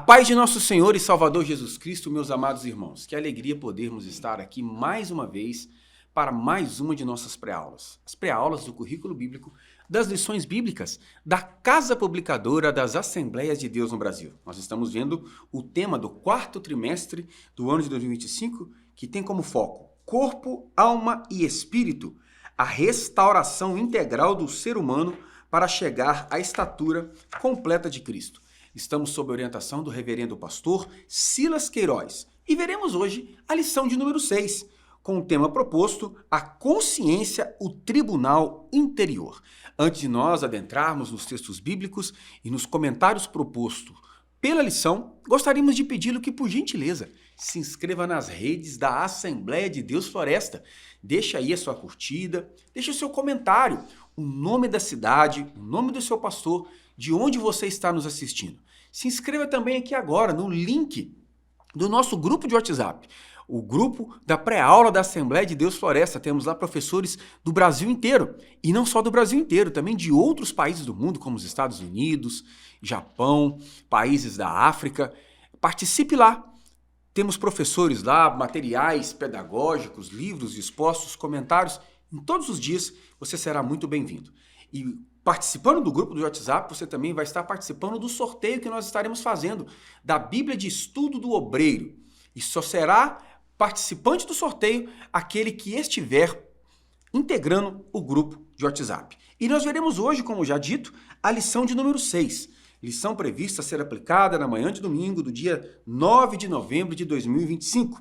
paz de nosso Senhor e Salvador Jesus Cristo, meus amados irmãos. Que alegria podermos estar aqui mais uma vez para mais uma de nossas pré-aulas. As pré-aulas do currículo bíblico das lições bíblicas da Casa Publicadora das Assembleias de Deus no Brasil. Nós estamos vendo o tema do quarto trimestre do ano de 2025, que tem como foco corpo, alma e espírito, a restauração integral do ser humano para chegar à estatura completa de Cristo. Estamos sob a orientação do reverendo pastor Silas Queiroz e veremos hoje a lição de número 6, com o tema proposto, a consciência, o tribunal interior. Antes de nós adentrarmos nos textos bíblicos e nos comentários propostos pela lição, gostaríamos de pedi-lo que, por gentileza, se inscreva nas redes da Assembleia de Deus Floresta. Deixa aí a sua curtida, deixa o seu comentário, o nome da cidade, o nome do seu pastor, de onde você está nos assistindo. Se inscreva também aqui agora no link do nosso grupo de WhatsApp, o grupo da pré-aula da Assembleia de Deus Floresta. Temos lá professores do Brasil inteiro, e não só do Brasil inteiro, também de outros países do mundo, como os Estados Unidos, Japão, países da África. Participe lá. Temos professores lá, materiais pedagógicos, livros expostos, comentários. Em todos os dias você será muito bem-vindo. E participando do grupo do WhatsApp, você também vai estar participando do sorteio que nós estaremos fazendo da Bíblia de Estudo do Obreiro. E só será participante do sorteio aquele que estiver integrando o grupo de WhatsApp. E nós veremos hoje, como já dito, a lição de número 6. Lição prevista a ser aplicada na manhã de domingo do dia 9 de novembro de 2025.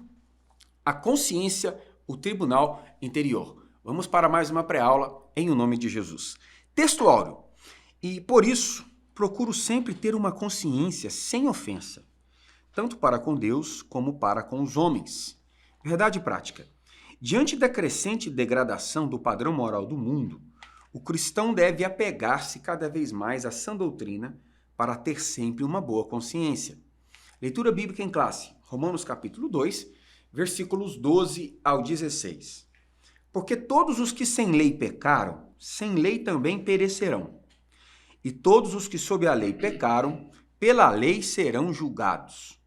A consciência, o tribunal interior. Vamos para mais uma pré-aula em o nome de Jesus. Texto áureo. E por isso, procuro sempre ter uma consciência sem ofensa, tanto para com Deus como para com os homens. Verdade prática. Diante da crescente degradação do padrão moral do mundo, o cristão deve apegar-se cada vez mais à sã doutrina para ter sempre uma boa consciência. Leitura bíblica em classe. Romanos capítulo 2, versículos 12 ao 16. Porque todos os que sem lei pecaram, sem lei também perecerão. E todos os que sob a lei pecaram, pela lei serão julgados.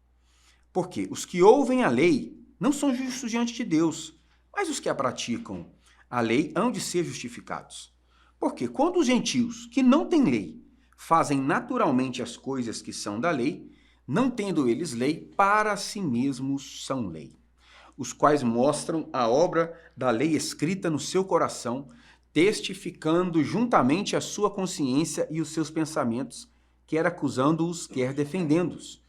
Porque os que ouvem a lei não são justos diante de Deus, mas os que a praticam, a lei hão de ser justificados. Porque quando os gentios, que não têm lei, fazem naturalmente as coisas que são da lei, não tendo eles lei, para si mesmos são lei, os quais mostram a obra da lei escrita no seu coração, testificando juntamente a sua consciência e os seus pensamentos, quer acusando-os, quer defendendo-os,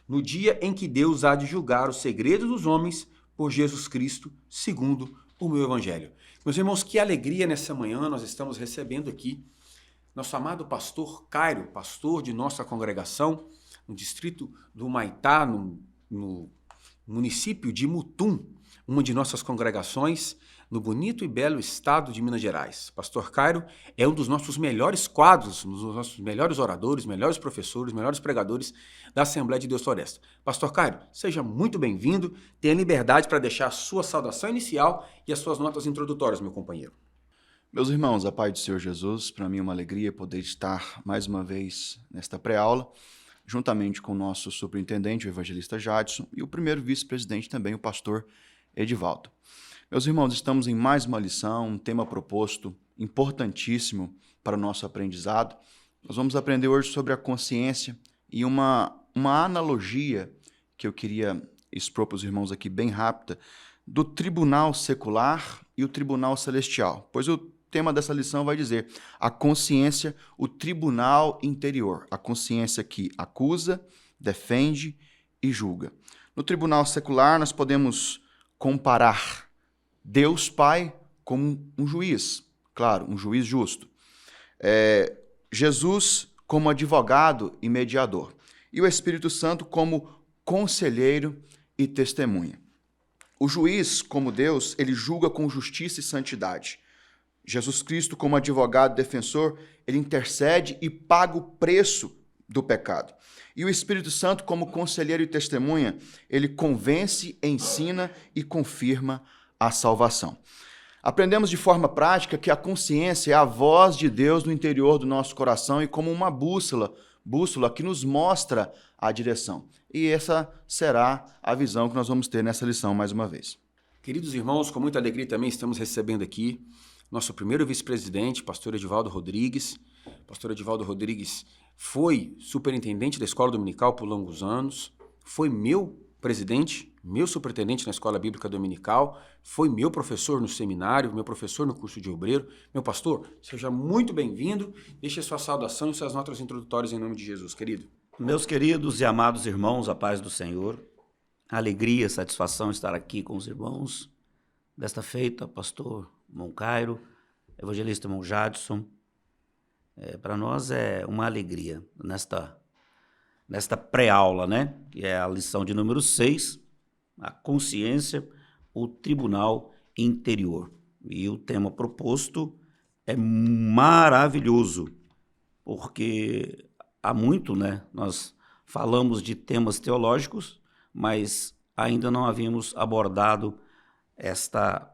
no dia em que Deus há de julgar os segredos dos homens por Jesus Cristo, segundo o meu evangelho. Meus irmãos, que alegria nessa manhã nós estamos recebendo aqui nosso amado pastor Cairo, pastor de nossa congregação, no distrito do Humaitá, no município de Mutum, uma de nossas congregações, no bonito e belo estado de Minas Gerais. Pastor Cairo é um dos nossos melhores quadros, um dos nossos melhores oradores, melhores professores, melhores pregadores da Assembleia de Deus Floresta. Pastor Cairo, seja muito bem-vindo, tenha liberdade para deixar a sua saudação inicial e as suas notas introdutórias, meu companheiro. Meus irmãos, a paz do Senhor Jesus, para mim é uma alegria poder estar mais uma vez nesta pré-aula, juntamente com o nosso superintendente, o evangelista Jadson, e o primeiro vice-presidente também, o pastor Edivaldo. Meus irmãos, estamos em mais uma lição, um tema proposto importantíssimo para o nosso aprendizado. Nós vamos aprender hoje sobre a consciência e uma analogia que eu queria expor para os irmãos aqui bem rápida, do tribunal secular e o tribunal celestial, pois o tema dessa lição vai dizer a consciência, o tribunal interior, a consciência que acusa, defende e julga. No tribunal secular, nós podemos comparar Deus Pai como um juiz, claro, um juiz justo. Jesus como advogado e mediador. E o Espírito Santo como conselheiro e testemunha. O juiz, como Deus, ele julga com justiça e santidade. Jesus Cristo, como advogado e defensor, ele intercede e paga o preço do pecado. E o Espírito Santo, como conselheiro e testemunha, ele convence, ensina e confirma a salvação. Aprendemos de forma prática que a consciência é a voz de Deus no interior do nosso coração e como uma bússola bússola que nos mostra a direção. E essa será a visão que nós vamos ter nessa lição mais uma vez. Queridos irmãos, com muita alegria também estamos recebendo aqui nosso primeiro vice-presidente, pastor Edivaldo Rodrigues. Pastor Edivaldo Rodrigues foi superintendente da escola dominical por longos anos, foi meu presidente, meu superintendente na escola bíblica dominical, foi meu professor no seminário, meu professor no curso de obreiro. Meu pastor, seja muito bem-vindo. Deixe a sua saudação e suas notas introdutórias em nome de Jesus, querido. Meus queridos e amados irmãos, a paz do Senhor, alegria, satisfação estar aqui com os irmãos. Desta feita, pastor Moncairo, evangelista irmão Jadson, para nós é uma alegria nesta pré-aula, né? Que é a lição de número 6, a consciência, o tribunal interior. E o tema proposto é maravilhoso, porque há muito, né? Nós falamos de temas teológicos, mas ainda não havíamos abordado esta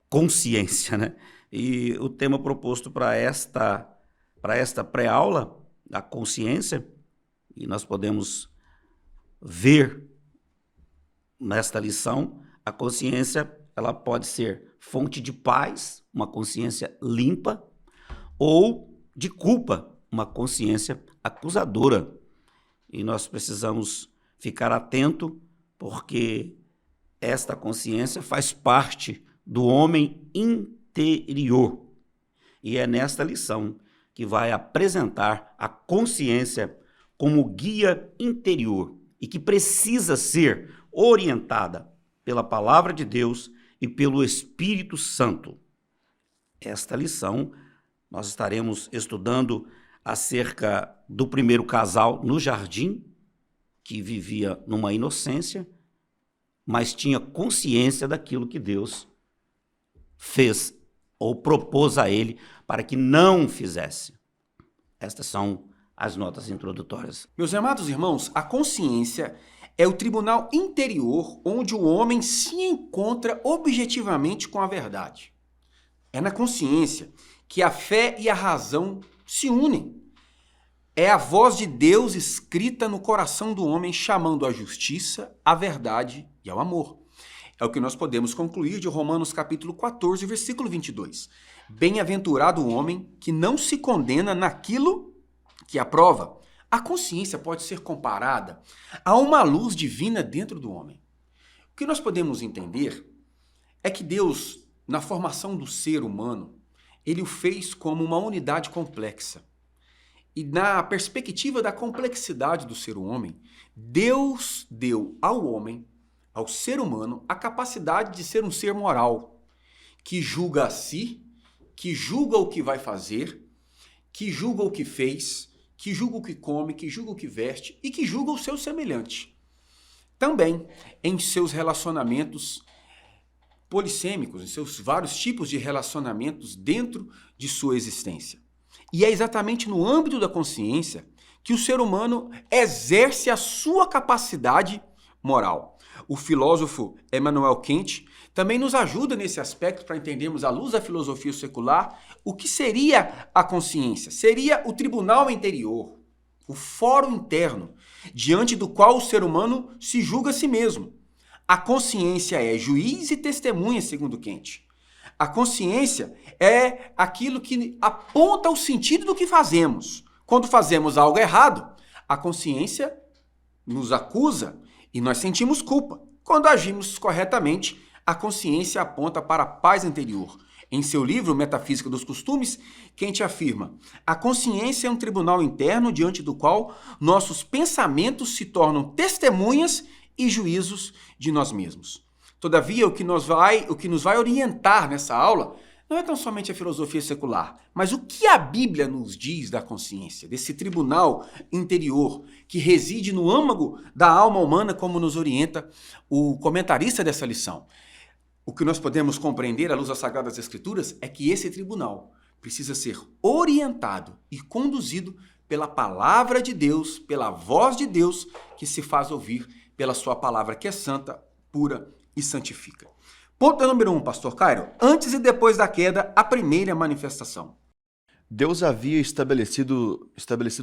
consciência, né? E o tema proposto para esta pré-aula, a consciência, e nós podemos ver nesta lição, a consciência ela pode ser fonte de paz, uma consciência limpa, ou de culpa, uma consciência acusadora. E nós precisamos ficar atento, porque esta consciência faz parte do homem interior. E é nesta lição que vai apresentar a consciência como guia interior e que precisa ser orientada pela palavra de Deus e pelo Espírito Santo. Esta lição nós estaremos estudando acerca do primeiro casal no jardim, que vivia numa inocência, mas tinha consciência daquilo que Deus fez ou propôs a ele para que não fizesse. Estas são as notas introdutórias. Meus amados irmãos, a consciência é o tribunal interior onde o homem se encontra objetivamente com a verdade. É na consciência que a fé e a razão se unem. É a voz de Deus escrita no coração do homem, chamando à justiça, à verdade e ao amor. É o que nós podemos concluir de Romanos capítulo 14, versículo 22. Bem-aventurado o homem que não se condena naquilo que aprova. A consciência pode ser comparada a uma luz divina dentro do homem. O que nós podemos entender é que Deus, na formação do ser humano, ele o fez como uma unidade complexa. E na perspectiva da complexidade do ser homem, Deus deu ao homem, ao ser humano, a capacidade de ser um ser moral, que julga a si, que julga o que vai fazer, que julga o que fez, que julga o que come, que julga o que veste e que julga o seu semelhante. Também em seus relacionamentos polissêmicos, em seus vários tipos de relacionamentos dentro de sua existência. E é exatamente no âmbito da consciência que o ser humano exerce a sua capacidade moral. O filósofo Emmanuel Kant também nos ajuda nesse aspecto para entendermos, à luz da filosofia secular, o que seria a consciência. Seria o tribunal interior, o fórum interno, diante do qual o ser humano se julga a si mesmo. A consciência é juiz e testemunha, segundo Kant. A consciência é aquilo que aponta o sentido do que fazemos. Quando fazemos algo errado, a consciência nos acusa e nós sentimos culpa. Quando agimos corretamente, a consciência aponta para a paz interior. Em seu livro Metafísica dos Costumes, Kant afirma: a consciência é um tribunal interno diante do qual nossos pensamentos se tornam testemunhas e juízos de nós mesmos. Todavia, o que nos vai orientar nessa aula não é tão somente a filosofia secular, mas o que a Bíblia nos diz da consciência, desse tribunal interior que reside no âmago da alma humana, como nos orienta o comentarista dessa lição. O que nós podemos compreender à luz das Sagradas Escrituras é que esse tribunal precisa ser orientado e conduzido pela palavra de Deus, pela voz de Deus que se faz ouvir pela sua palavra, que é santa, pura e santifica. Ponto número 1, pastor Cairo. Antes e depois da queda, a primeira manifestação. Deus havia estabelecido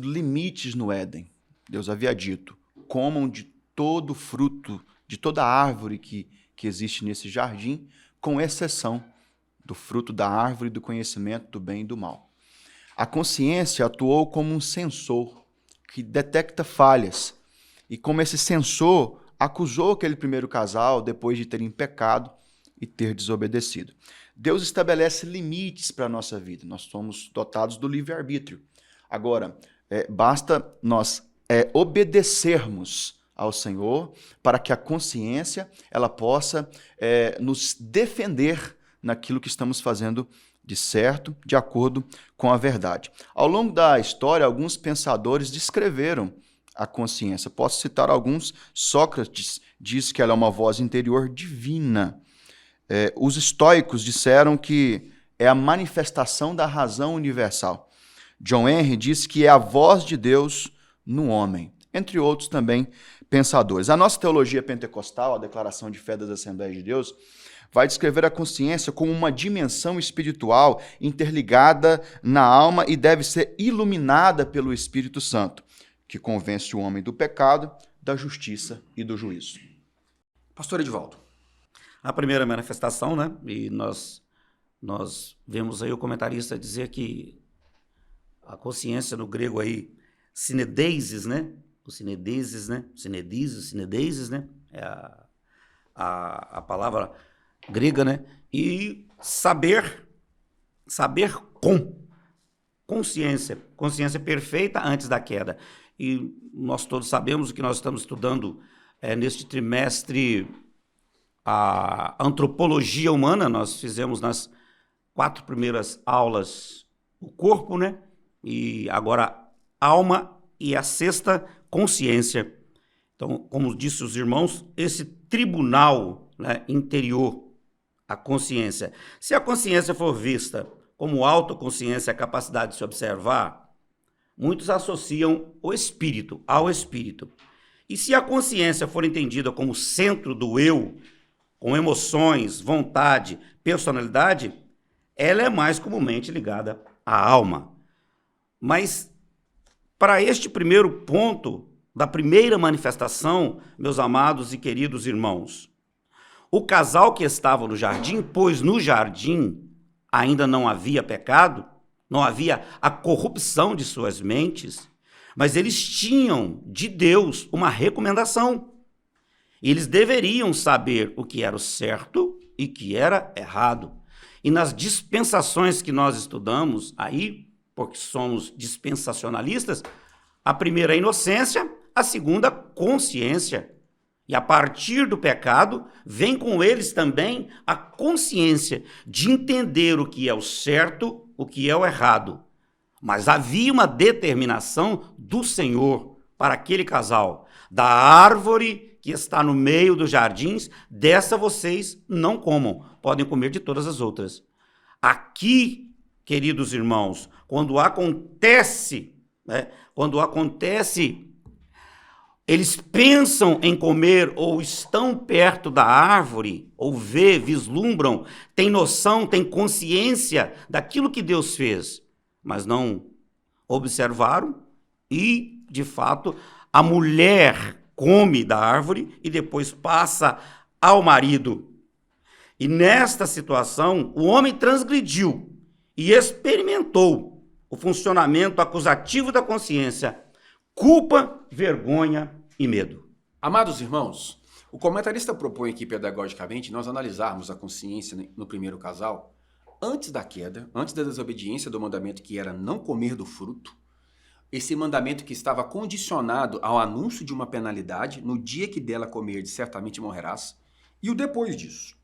limites no Éden. Deus havia dito: comam de todo fruto, de toda árvore que existe nesse jardim, com exceção do fruto da árvore do conhecimento do bem e do mal. A consciência atuou como um sensor que detecta falhas. E como esse sensor acusou aquele primeiro casal depois de terem pecado e ter desobedecido. Deus estabelece limites para a nossa vida. Nós somos dotados do livre-arbítrio. Agora, basta nós obedecermos ao Senhor para que a consciência ela possa nos defender naquilo que estamos fazendo de certo, de acordo com a verdade. Ao longo da história, alguns pensadores descreveram a consciência. Posso citar alguns. Sócrates diz que ela é uma voz interior divina. Os estoicos disseram que é a manifestação da razão universal. John Henry disse que é a voz de Deus no homem, entre outros também pensadores. A nossa teologia pentecostal, a Declaração de Fé das Assembleias de Deus, vai descrever a consciência como uma dimensão espiritual interligada na alma e deve ser iluminada pelo Espírito Santo, que convence o homem do pecado, da justiça e do juízo. Pastor Edivaldo. A primeira manifestação, né? E nós vemos aí o comentarista dizer que a consciência no grego aí, sinedeises, né? O sinedeises, né? Sinedeises, né? É a palavra grega, né? E saber com consciência perfeita antes da queda. E nós todos sabemos que nós estamos estudando neste trimestre a antropologia humana. Nós fizemos nas 4 primeiras aulas o corpo, né? E agora alma e a 6ª consciência. Então, como disse os irmãos, esse tribunal, né, interior, a consciência. Se a consciência for vista como autoconsciência, a capacidade de se observar, muitos associam o espírito ao espírito. E se a consciência for entendida como centro do eu, com emoções, vontade, personalidade, ela é mais comumente ligada à alma. Mas, para este primeiro ponto, da primeira manifestação, meus amados e queridos irmãos, o casal que estava no jardim, pois no jardim ainda não havia pecado, não havia a corrupção de suas mentes, mas eles tinham de Deus uma recomendação. Eles deveriam saber o que era o certo e o que era errado. E nas dispensações que nós estudamos aí, porque somos dispensacionalistas, a primeira é a inocência, a segunda, consciência. E a partir do pecado, vem com eles também a consciência de entender o que é o certo, o que é o errado. Mas havia uma determinação do Senhor para aquele casal. Da árvore que está no meio dos jardins, dessa vocês não comam. Podem comer de todas as outras. Aqui, queridos irmãos, quando acontece, eles pensam em comer ou estão perto da árvore, ou vislumbram, têm noção, têm consciência daquilo que Deus fez, mas não observaram e, de fato, a mulher come da árvore e depois passa ao marido. E nesta situação, o homem transgrediu e experimentou o funcionamento acusativo da consciência, culpa, vergonha e medo. Amados irmãos, o comentarista propõe aqui pedagogicamente nós analisarmos a consciência no primeiro casal antes da queda, antes da desobediência do mandamento que era não comer do fruto, esse mandamento que estava condicionado ao anúncio de uma penalidade, no dia que dela comerdes certamente morrerás, e o depois disso.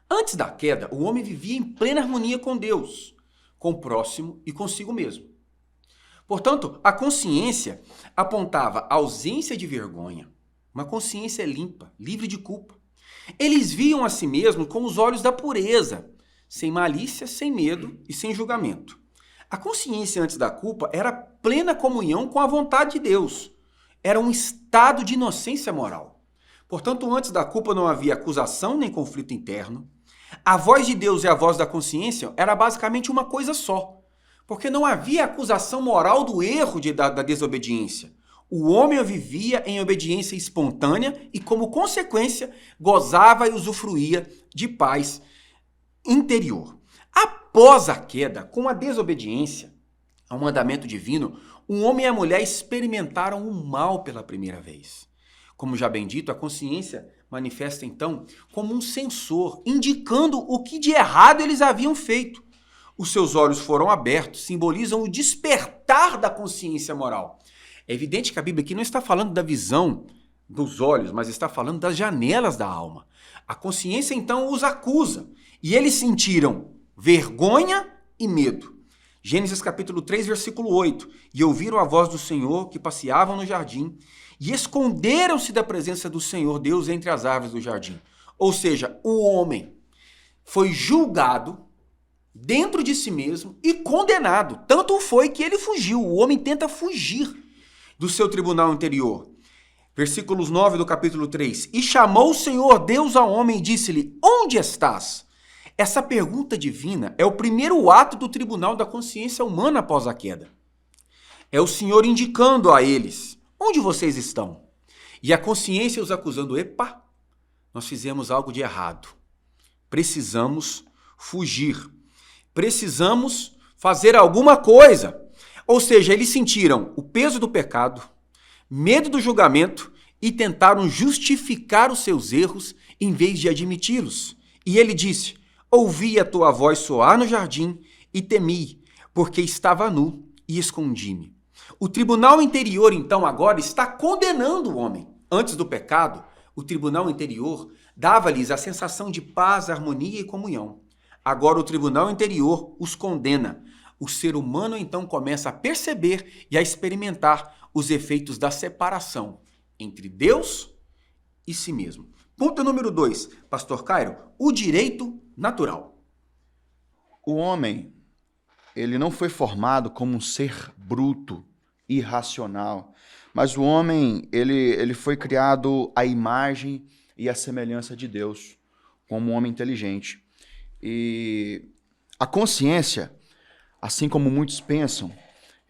Antes da queda, o homem vivia em plena harmonia com Deus, com o próximo e consigo mesmo. Portanto, a consciência apontava ausência de vergonha, uma consciência limpa, livre de culpa. Eles viam a si mesmos com os olhos da pureza, sem malícia, sem medo e sem julgamento. A consciência antes da culpa era plena comunhão com a vontade de Deus. Era um estado de inocência moral. Portanto, antes da culpa não havia acusação nem conflito interno. A voz de Deus e a voz da consciência era basicamente uma coisa só. Porque não havia acusação moral do erro da desobediência. O homem vivia em obediência espontânea e, como consequência, gozava e usufruía de paz interior. Após a queda, com a desobediência ao mandamento divino, o homem e a mulher experimentaram o mal pela primeira vez. Como já bem dito, a consciência manifesta então como um sensor, indicando o que de errado eles haviam feito. Os seus olhos foram abertos, simbolizam o despertar da consciência moral. É evidente que a Bíblia aqui não está falando da visão dos olhos, mas está falando das janelas da alma. A consciência então os acusa e eles sentiram vergonha e medo. Gênesis capítulo 3, versículo 8. E ouviram a voz do Senhor que passeavam no jardim e esconderam-se da presença do Senhor Deus entre as árvores do jardim. Ou seja, o homem foi julgado dentro de si mesmo e condenado. Tanto foi que ele fugiu. O homem tenta fugir do seu tribunal interior. Versículos 9 do capítulo 3. E chamou o Senhor Deus ao homem e disse-lhe: onde estás? Essa pergunta divina é o primeiro ato do tribunal da consciência humana após a queda. É o Senhor indicando a eles: onde vocês estão? E a consciência os acusando: epa, nós fizemos algo de errado. Precisamos fugir. Precisamos fazer alguma coisa. Ou seja, eles sentiram o peso do pecado, medo do julgamento e tentaram justificar os seus erros em vez de admiti-los. E ele disse: ouvi a tua voz soar no jardim e temi, porque estava nu e escondi-me. O tribunal interior, então, agora está condenando o homem. Antes do pecado, o tribunal interior dava-lhes a sensação de paz, harmonia e comunhão. Agora o tribunal interior os condena. O ser humano, então, começa a perceber e a experimentar os efeitos da separação entre Deus e si mesmo. Ponto número 2, Pastor Cairo, o direito natural. O homem, ele não foi formado como um ser bruto, irracional, mas o homem, ele foi criado à imagem e à semelhança de Deus, como um homem inteligente. E a consciência, assim como muitos pensam,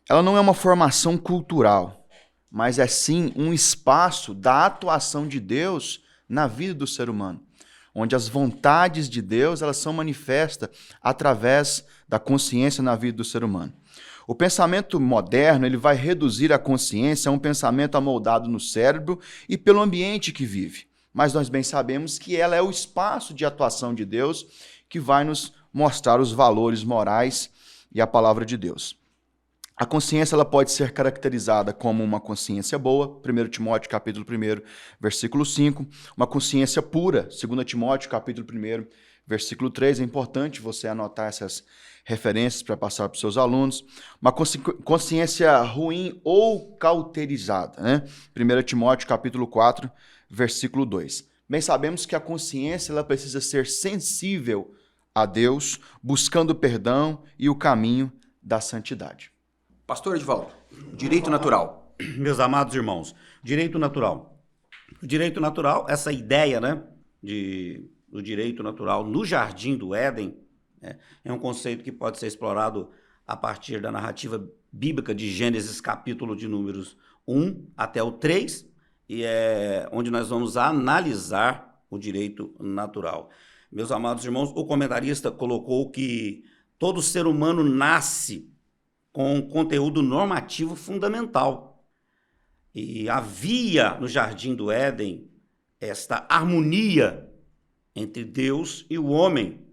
ela não é uma formação cultural, mas é sim um espaço da atuação de Deus na vida do ser humano, onde as vontades de Deus elas são manifestas através da consciência na vida do ser humano. O pensamento moderno ele vai reduzir a consciência a um pensamento amoldado no cérebro e pelo ambiente que vive. Mas nós bem sabemos que ela é o espaço de atuação de Deus que vai nos mostrar os valores morais e a palavra de Deus. A consciência ela pode ser caracterizada como uma consciência boa, 1 Timóteo capítulo 1, versículo 5, uma consciência pura, 2 Timóteo capítulo 1, versículo 3, é importante você anotar essas referências para passar para os seus alunos, uma consciência ruim ou cauterizada, né? 1 Timóteo capítulo 4, versículo 2. Bem sabemos que a consciência ela precisa ser sensível a Deus, buscando perdão e o caminho da santidade. Pastor Edivaldo, direito natural. Meus amados irmãos, direito natural. O direito natural, essa ideia, né, do direito natural no Jardim do Éden, né, é um conceito que pode ser explorado a partir da narrativa bíblica de Gênesis, capítulo de números 1 até o 3, e é onde nós vamos analisar o direito natural. Meus amados irmãos, o comentarista colocou que todo ser humano nasce com um conteúdo normativo fundamental. E havia no Jardim do Éden esta harmonia entre Deus e o homem.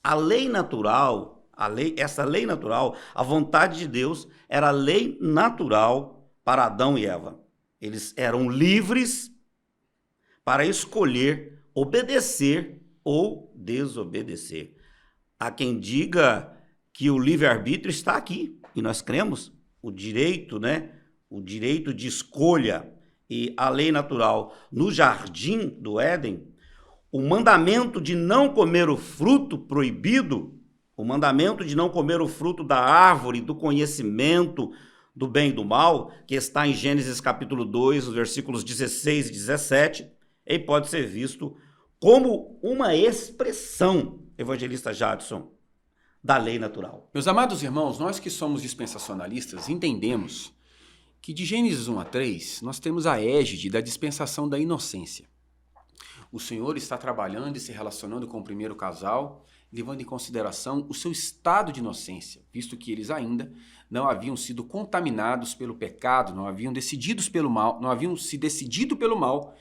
A lei natural, essa lei natural, a vontade de Deus era a lei natural para Adão e Eva. Eles eram livres para escolher obedecer ou desobedecer. Há quem diga que o livre-arbítrio está aqui, e nós cremos, o direito, né? O direito de escolha e a lei natural no Jardim do Éden, o mandamento de não comer o fruto proibido, o mandamento de não comer o fruto da árvore do conhecimento do bem e do mal, que está em Gênesis capítulo 2, versículos 16 e 17, ele pode ser visto como uma expressão, evangelista Jadson, da lei natural. Meus amados irmãos, nós que somos dispensacionalistas entendemos que de Gênesis 1 a 3 nós temos a égide da dispensação da inocência. O Senhor está trabalhando e se relacionando com o primeiro casal, levando em consideração o seu estado de inocência, visto que eles ainda não haviam sido contaminados pelo pecado, não haviam se decidido pelo mal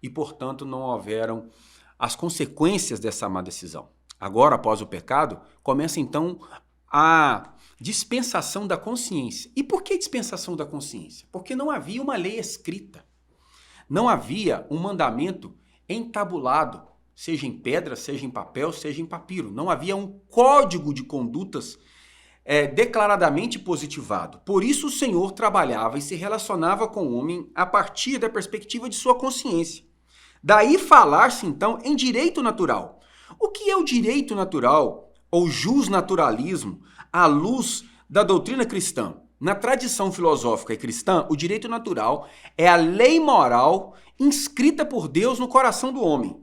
e, portanto, não houveram as consequências dessa má decisão. Agora, após o pecado, começa então a dispensação da consciência. E por que dispensação da consciência? Porque não havia uma lei escrita, não havia um mandamento entabulado, seja em pedra, seja em papel, seja em papiro. Não havia um código de condutas declaradamente positivado. Por isso o Senhor trabalhava e se relacionava com o homem a partir da perspectiva de sua consciência. Daí falar-se então em direito natural. O que é o direito natural ou jusnaturalismo à luz da doutrina cristã? Na tradição filosófica cristã, o direito natural é a lei moral inscrita por Deus no coração do homem.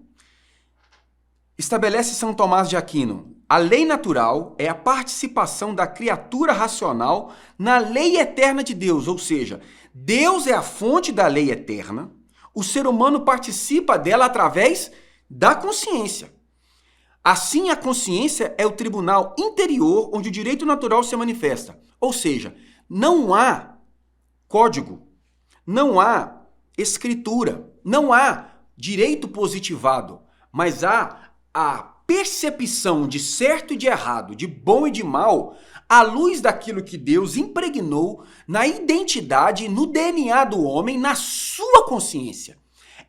Estabelece São Tomás de Aquino: a lei natural é a participação da criatura racional na lei eterna de Deus, ou seja, Deus é a fonte da lei eterna, o ser humano participa dela através da consciência. Assim, a consciência é o tribunal interior onde o direito natural se manifesta, ou seja, não há código, não há escritura, não há direito positivado, mas há a percepção de certo e de errado, de bom e de mal, à luz daquilo que Deus impregnou na identidade, no DNA do homem, na sua consciência.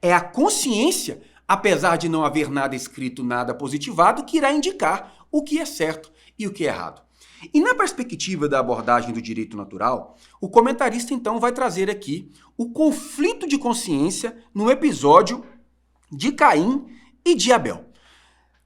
É a consciência, apesar de não haver nada escrito, nada positivado, que irá indicar o que é certo e o que é errado. E na perspectiva da abordagem do direito natural, o comentarista então vai trazer aqui o conflito de consciência no episódio de Caim e de Abel.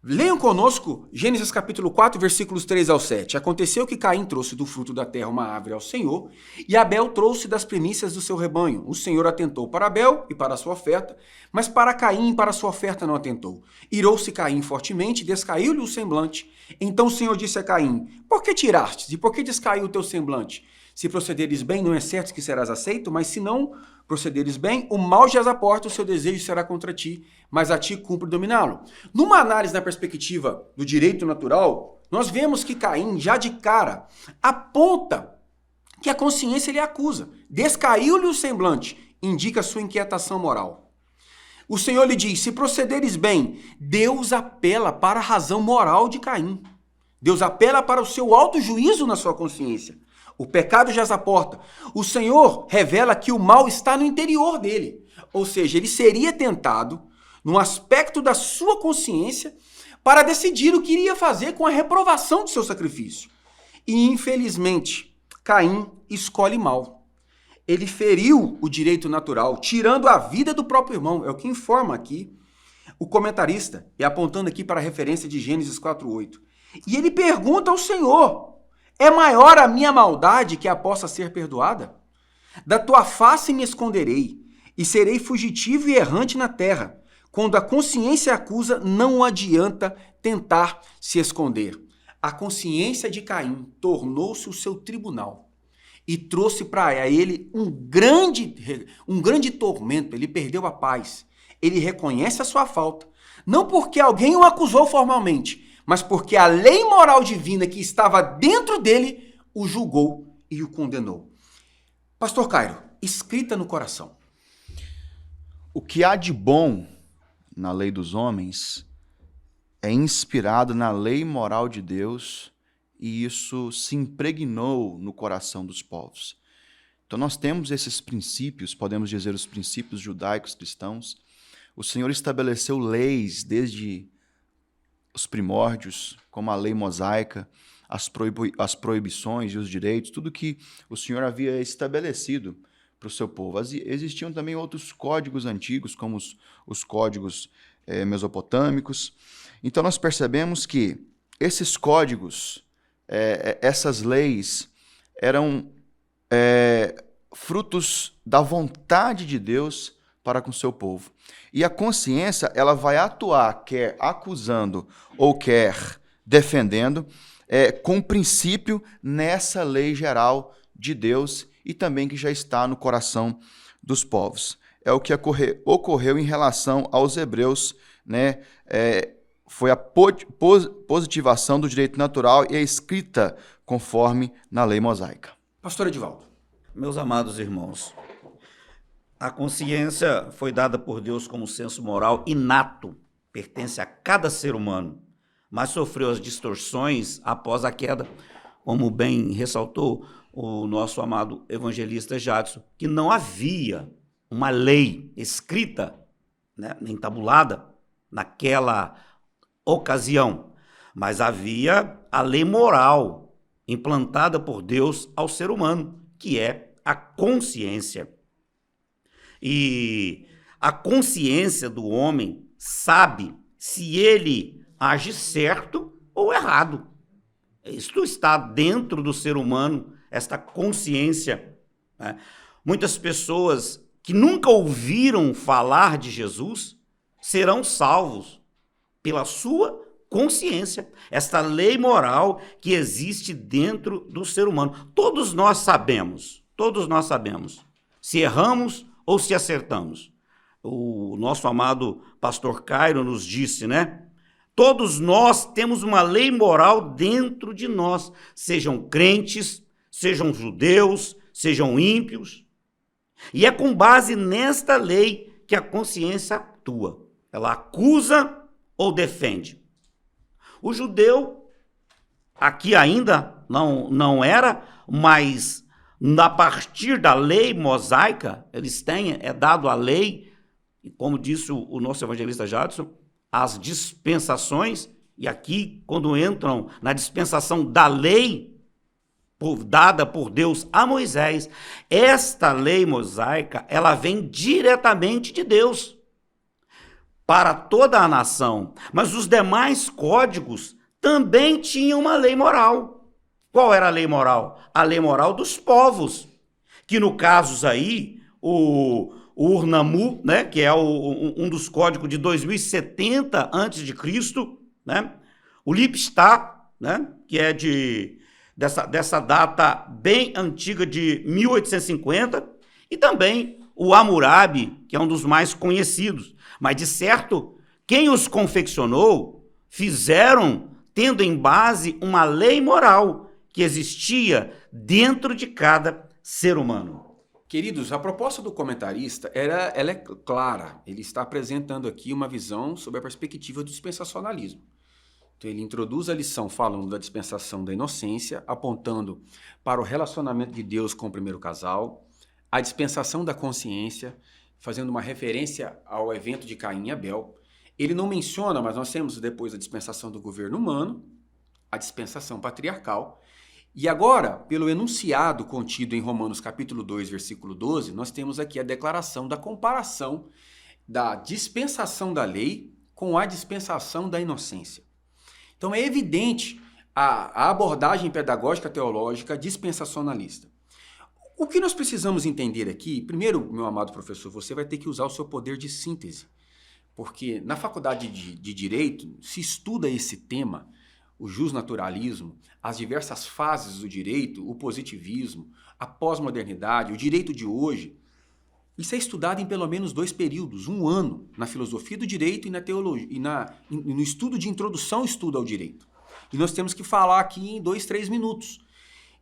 Leiam conosco Gênesis capítulo 4, versículos 3 ao 7. Aconteceu que Caim trouxe do fruto da terra uma árvore ao Senhor, e Abel trouxe das primícias do seu rebanho. O Senhor atentou para Abel e para a sua oferta, mas para Caim e para a sua oferta não atentou. Irou-se Caim fortemente, descaiu-lhe o semblante. Então o Senhor disse a Caim: por que tirastes e por que descaiu o teu semblante? Se procederes bem, não é certo que serás aceito, mas se não procederes bem, o mal jaz à porta, o seu desejo será contra ti, mas a ti cumpre dominá-lo. Numa análise na perspectiva do direito natural, nós vemos que Caim, já de cara, aponta que a consciência lhe acusa. Descaiu-lhe o semblante, indica sua inquietação moral. O Senhor lhe diz: se procederes bem, Deus apela para a razão moral de Caim. Deus apela para o seu alto juízo na sua consciência. O pecado jaz à porta. O Senhor revela que o mal está no interior dele. Ou seja, ele seria tentado num aspecto da sua consciência para decidir o que iria fazer com a reprovação do seu sacrifício. E, infelizmente, Caim escolhe mal. Ele feriu o direito natural, tirando a vida do próprio irmão. É o que informa aqui o comentarista, e apontando aqui para a referência de Gênesis 4:8. E ele pergunta ao Senhor: é maior a minha maldade que a possa ser perdoada? Da tua face me esconderei, e serei fugitivo e errante na terra. Quando a consciência acusa, não adianta tentar se esconder. A consciência de Caim tornou-se o seu tribunal e trouxe para ele um grande tormento. Ele perdeu a paz. Ele reconhece a sua falta, não porque alguém o acusou formalmente, mas porque a lei moral divina que estava dentro dele o julgou e o condenou. Pastor Cairo, escrita no coração. O que há de bom na lei dos homens é inspirado na lei moral de Deus, e isso se impregnou no coração dos povos. Então nós temos esses princípios, podemos dizer os princípios judaicos cristãos. O Senhor estabeleceu leis desde os primórdios, como a lei mosaica, as proibições e os direitos, tudo que o Senhor havia estabelecido para o seu povo. Existiam também outros códigos antigos, como os códigos mesopotâmicos. Então nós percebemos que esses códigos, essas leis, eram frutos da vontade de Deus para com o seu povo. E a consciência, ela vai atuar, quer acusando ou quer defendendo, com princípio nessa lei geral de Deus e também que já está no coração dos povos. É o que ocorreu em relação aos hebreus, né? Foi a positivação do direito natural e a escrita conforme na lei mosaica. Pastor Edivaldo. Meus amados irmãos, a consciência foi dada por Deus como senso moral inato, pertence a cada ser humano, mas sofreu as distorções após a queda, como bem ressaltou o nosso amado evangelista Jadson, que não havia uma lei escrita, né, nem tabulada naquela ocasião, mas havia a lei moral implantada por Deus ao ser humano, que é a consciência. E a consciência do homem sabe se ele age certo ou errado. Isto está dentro do ser humano, esta consciência, né? Muitas pessoas que nunca ouviram falar de Jesus serão salvos pela sua consciência, esta lei moral que existe dentro do ser humano. Todos nós sabemos se erramos ou se acertamos. O nosso amado pastor Cairo nos disse, né? Todos nós temos uma lei moral dentro de nós, sejam crentes, sejam judeus, sejam ímpios. E é com base nesta lei que a consciência atua. Ela acusa ou defende. O judeu, aqui ainda não era, mas a partir da lei mosaica, eles têm, dado a lei, e como disse o nosso evangelista Jadson, as dispensações, e aqui, quando entram na dispensação da lei, dada por Deus a Moisés, esta lei mosaica, ela vem diretamente de Deus para toda a nação, mas os demais códigos também tinham uma lei moral. Qual era a lei moral? A lei moral dos povos, que no caso aí, o Ur-Nammu, né, que é um dos códigos de 2070 a.C., né, o Lipstadt, né, que é dessa data bem antiga de 1850, e também o Hammurabi, que é um dos mais conhecidos. Mas, de certo, quem os confeccionou fizeram tendo em base uma lei moral que existia dentro de cada ser humano. Queridos, a proposta do comentarista ela é clara. Ele está apresentando aqui uma visão sobre a perspectiva do dispensacionalismo. Então, ele introduz a lição falando da dispensação da inocência, apontando para o relacionamento de Deus com o primeiro casal, a dispensação da consciência, fazendo uma referência ao evento de Caim e Abel. Ele não menciona, mas nós temos depois a dispensação do governo humano, a dispensação patriarcal. E agora, pelo enunciado contido em Romanos capítulo 2, versículo 12, nós temos aqui a declaração da comparação da dispensação da lei com a dispensação da inocência. Então é evidente a abordagem pedagógica teológica dispensacionalista. O que nós precisamos entender aqui, primeiro, meu amado professor, você vai ter que usar o seu poder de síntese, porque na faculdade de Direito se estuda esse tema, o justnaturalismo, as diversas fases do direito, o positivismo, a pós-modernidade, o direito de hoje. Isso é estudado em pelo menos 2 períodos, 1 ano, na filosofia do direito e na teologia, e no estudo de introdução ao estudo ao direito. E nós temos que falar aqui em 2, 3 minutos.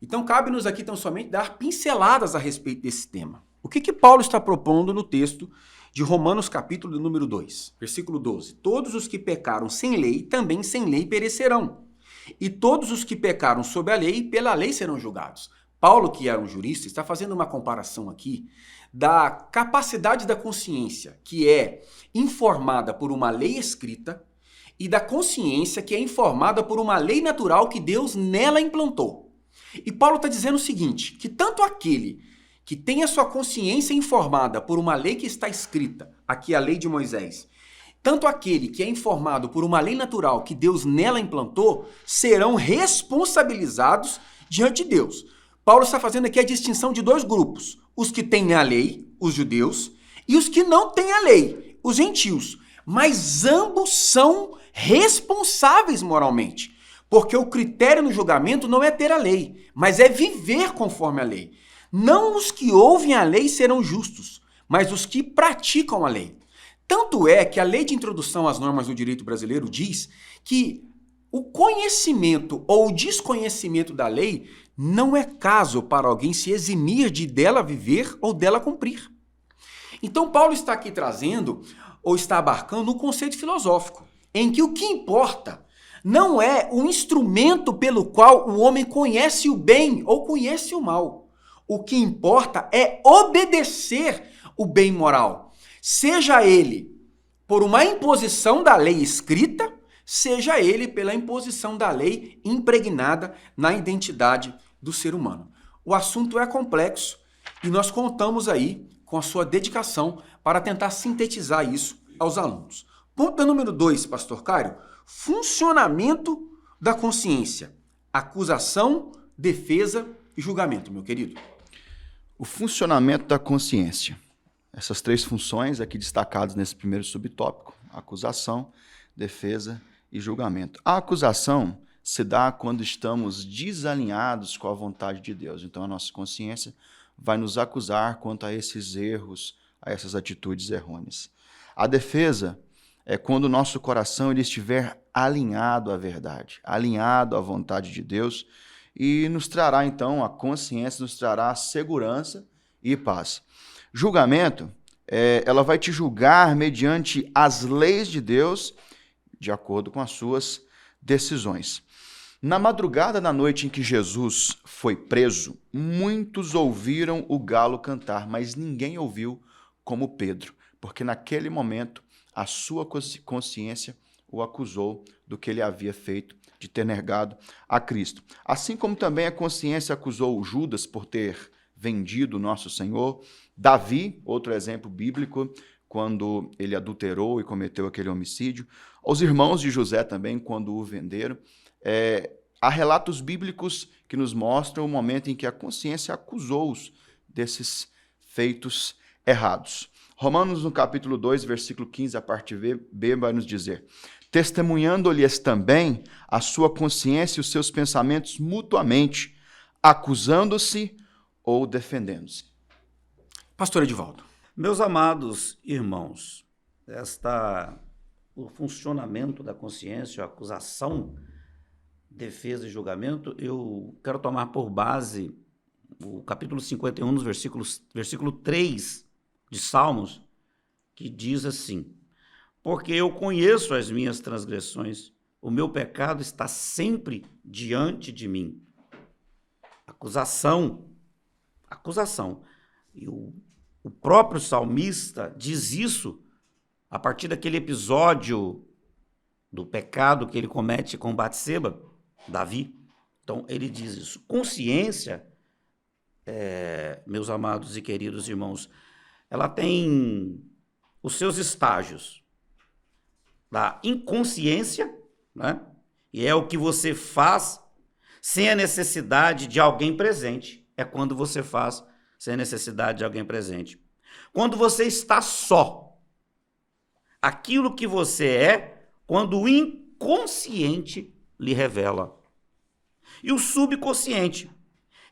Então, cabe-nos aqui tão somente dar pinceladas a respeito desse tema. O que Paulo está propondo no texto de Romanos capítulo número 2, versículo 12? Todos os que pecaram sem lei, também sem lei perecerão. E todos os que pecaram sob a lei, pela lei serão julgados. Paulo, que era um jurista, está fazendo uma comparação aqui da capacidade da consciência, que é informada por uma lei escrita, e da consciência, que é informada por uma lei natural que Deus nela implantou. E Paulo está dizendo o seguinte, que tanto aquele que tem a sua consciência informada por uma lei que está escrita, aqui a lei de Moisés, tanto aquele que é informado por uma lei natural que Deus nela implantou, serão responsabilizados diante de Deus. Paulo está fazendo aqui a distinção de 2 grupos, os que têm a lei, os judeus, e os que não têm a lei, os gentios. Mas ambos são responsáveis moralmente, Porque o critério no julgamento não é ter a lei, mas é viver conforme a lei. Não os que ouvem a lei serão justos, mas os que praticam a lei. Tanto é que a Lei de Introdução às Normas do Direito Brasileiro diz que o conhecimento ou o desconhecimento da lei não é caso para alguém se eximir de dela viver ou dela cumprir. Então Paulo está aqui trazendo ou está abarcando um conceito filosófico, em que o que importa não é o instrumento pelo qual o homem conhece o bem ou conhece o mal. O que importa é obedecer o bem moral, seja ele por uma imposição da lei escrita, seja ele pela imposição da lei impregnada na identidade do ser humano. O assunto é complexo e nós contamos aí com a sua dedicação para tentar sintetizar isso aos alunos. Ponto número 2, Pastor Cário, funcionamento da consciência, acusação, defesa e julgamento, meu querido. O funcionamento da consciência. Essas 3 funções aqui destacadas nesse primeiro subtópico: acusação, defesa e julgamento. A acusação se dá quando estamos desalinhados com a vontade de Deus. Então a nossa consciência vai nos acusar quanto a esses erros, a essas atitudes errôneas. A defesa é quando o nosso coração ele estiver alinhado à verdade, alinhado à vontade de Deus, e nos trará então, a consciência nos trará segurança e paz. Julgamento, ela vai te julgar mediante as leis de Deus, de acordo com as suas decisões. Na madrugada da noite em que Jesus foi preso, muitos ouviram o galo cantar, mas ninguém ouviu como Pedro, porque naquele momento a sua consciência o acusou do que ele havia feito, de ter negado a Cristo. Assim como também a consciência acusou Judas por ter vendido o nosso Senhor. Davi, outro exemplo bíblico, quando ele adulterou e cometeu aquele homicídio. Os irmãos de José também, quando o venderam. Há relatos bíblicos que nos mostram o momento em que a consciência acusou-os desses feitos errados. Romanos, no capítulo 2, versículo 15, a parte B, vai nos dizer: testemunhando-lhes também a sua consciência e os seus pensamentos mutuamente, acusando-se ou defendendo-se. Pastor Edivaldo. Meus amados irmãos, o funcionamento da consciência, a acusação, defesa e julgamento, eu quero tomar por base o capítulo 51, nos versículo 3 de Salmos, que diz assim: porque eu conheço as minhas transgressões, o meu pecado está sempre diante de mim. Acusação. E o próprio salmista diz isso a partir daquele episódio do pecado que ele comete com Batseba, Davi. Então, ele diz isso. Consciência, meus amados e queridos irmãos, ela tem os seus estágios. Da inconsciência, né? E é o que você faz sem a necessidade de alguém presente. É quando você faz sem a necessidade de alguém presente. Quando você está só. Aquilo que você é, quando o inconsciente lhe revela. E o subconsciente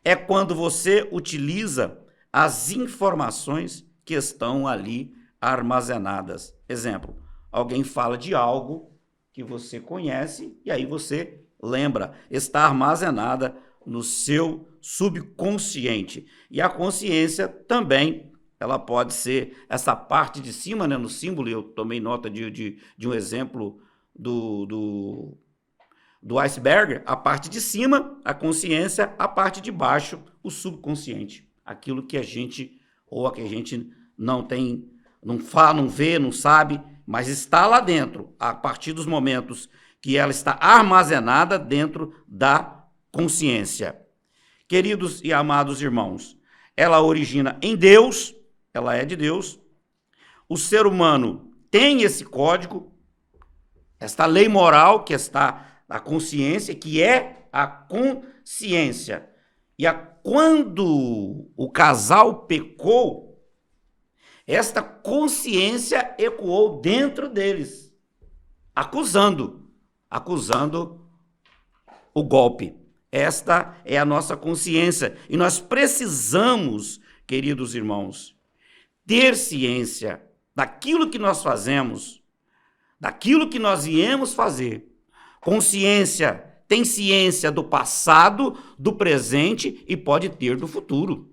é quando você utiliza as informações que estão ali armazenadas. Exemplo: alguém fala de algo que você conhece e aí você lembra. Está armazenada no seu subconsciente. E a consciência também, ela pode ser essa parte de cima, né, no símbolo. Eu tomei nota de um exemplo do iceberg. A parte de cima, a consciência, a parte de baixo, o subconsciente. Aquilo que a gente não tem, não fala, não vê, não sabe, mas está lá dentro, a partir dos momentos que ela está armazenada dentro da consciência. Queridos e amados irmãos, ela origina em Deus, ela é de Deus. O ser humano tem esse código, esta lei moral que está na consciência, que é a consciência. E quando o casal pecou, esta consciência ecoou dentro deles, acusando o golpe. Esta é a nossa consciência. E nós precisamos, queridos irmãos, ter ciência daquilo que nós fazemos, daquilo que nós viemos fazer. Consciência, tem ciência do passado, do presente e pode ter do futuro.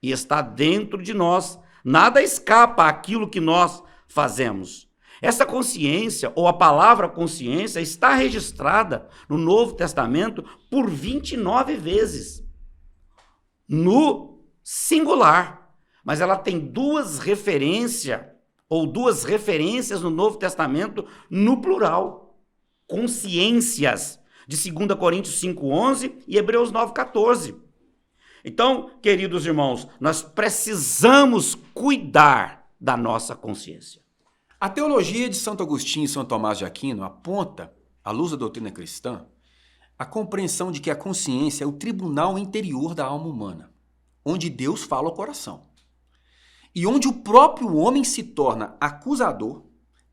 E está dentro de nós. Nada escapa àquilo que nós fazemos. Essa consciência, ou a palavra consciência, está registrada no Novo Testamento por 29 vezes, no singular. Mas ela tem duas referências no Novo Testamento no plural. Consciências, de 2 Coríntios 5:11 e Hebreus 9:14. Então, queridos irmãos, nós precisamos cuidar da nossa consciência. A teologia de Santo Agostinho e São Tomás de Aquino aponta, à luz da doutrina cristã, a compreensão de que a consciência é o tribunal interior da alma humana, onde Deus fala ao coração, e onde o próprio homem se torna acusador,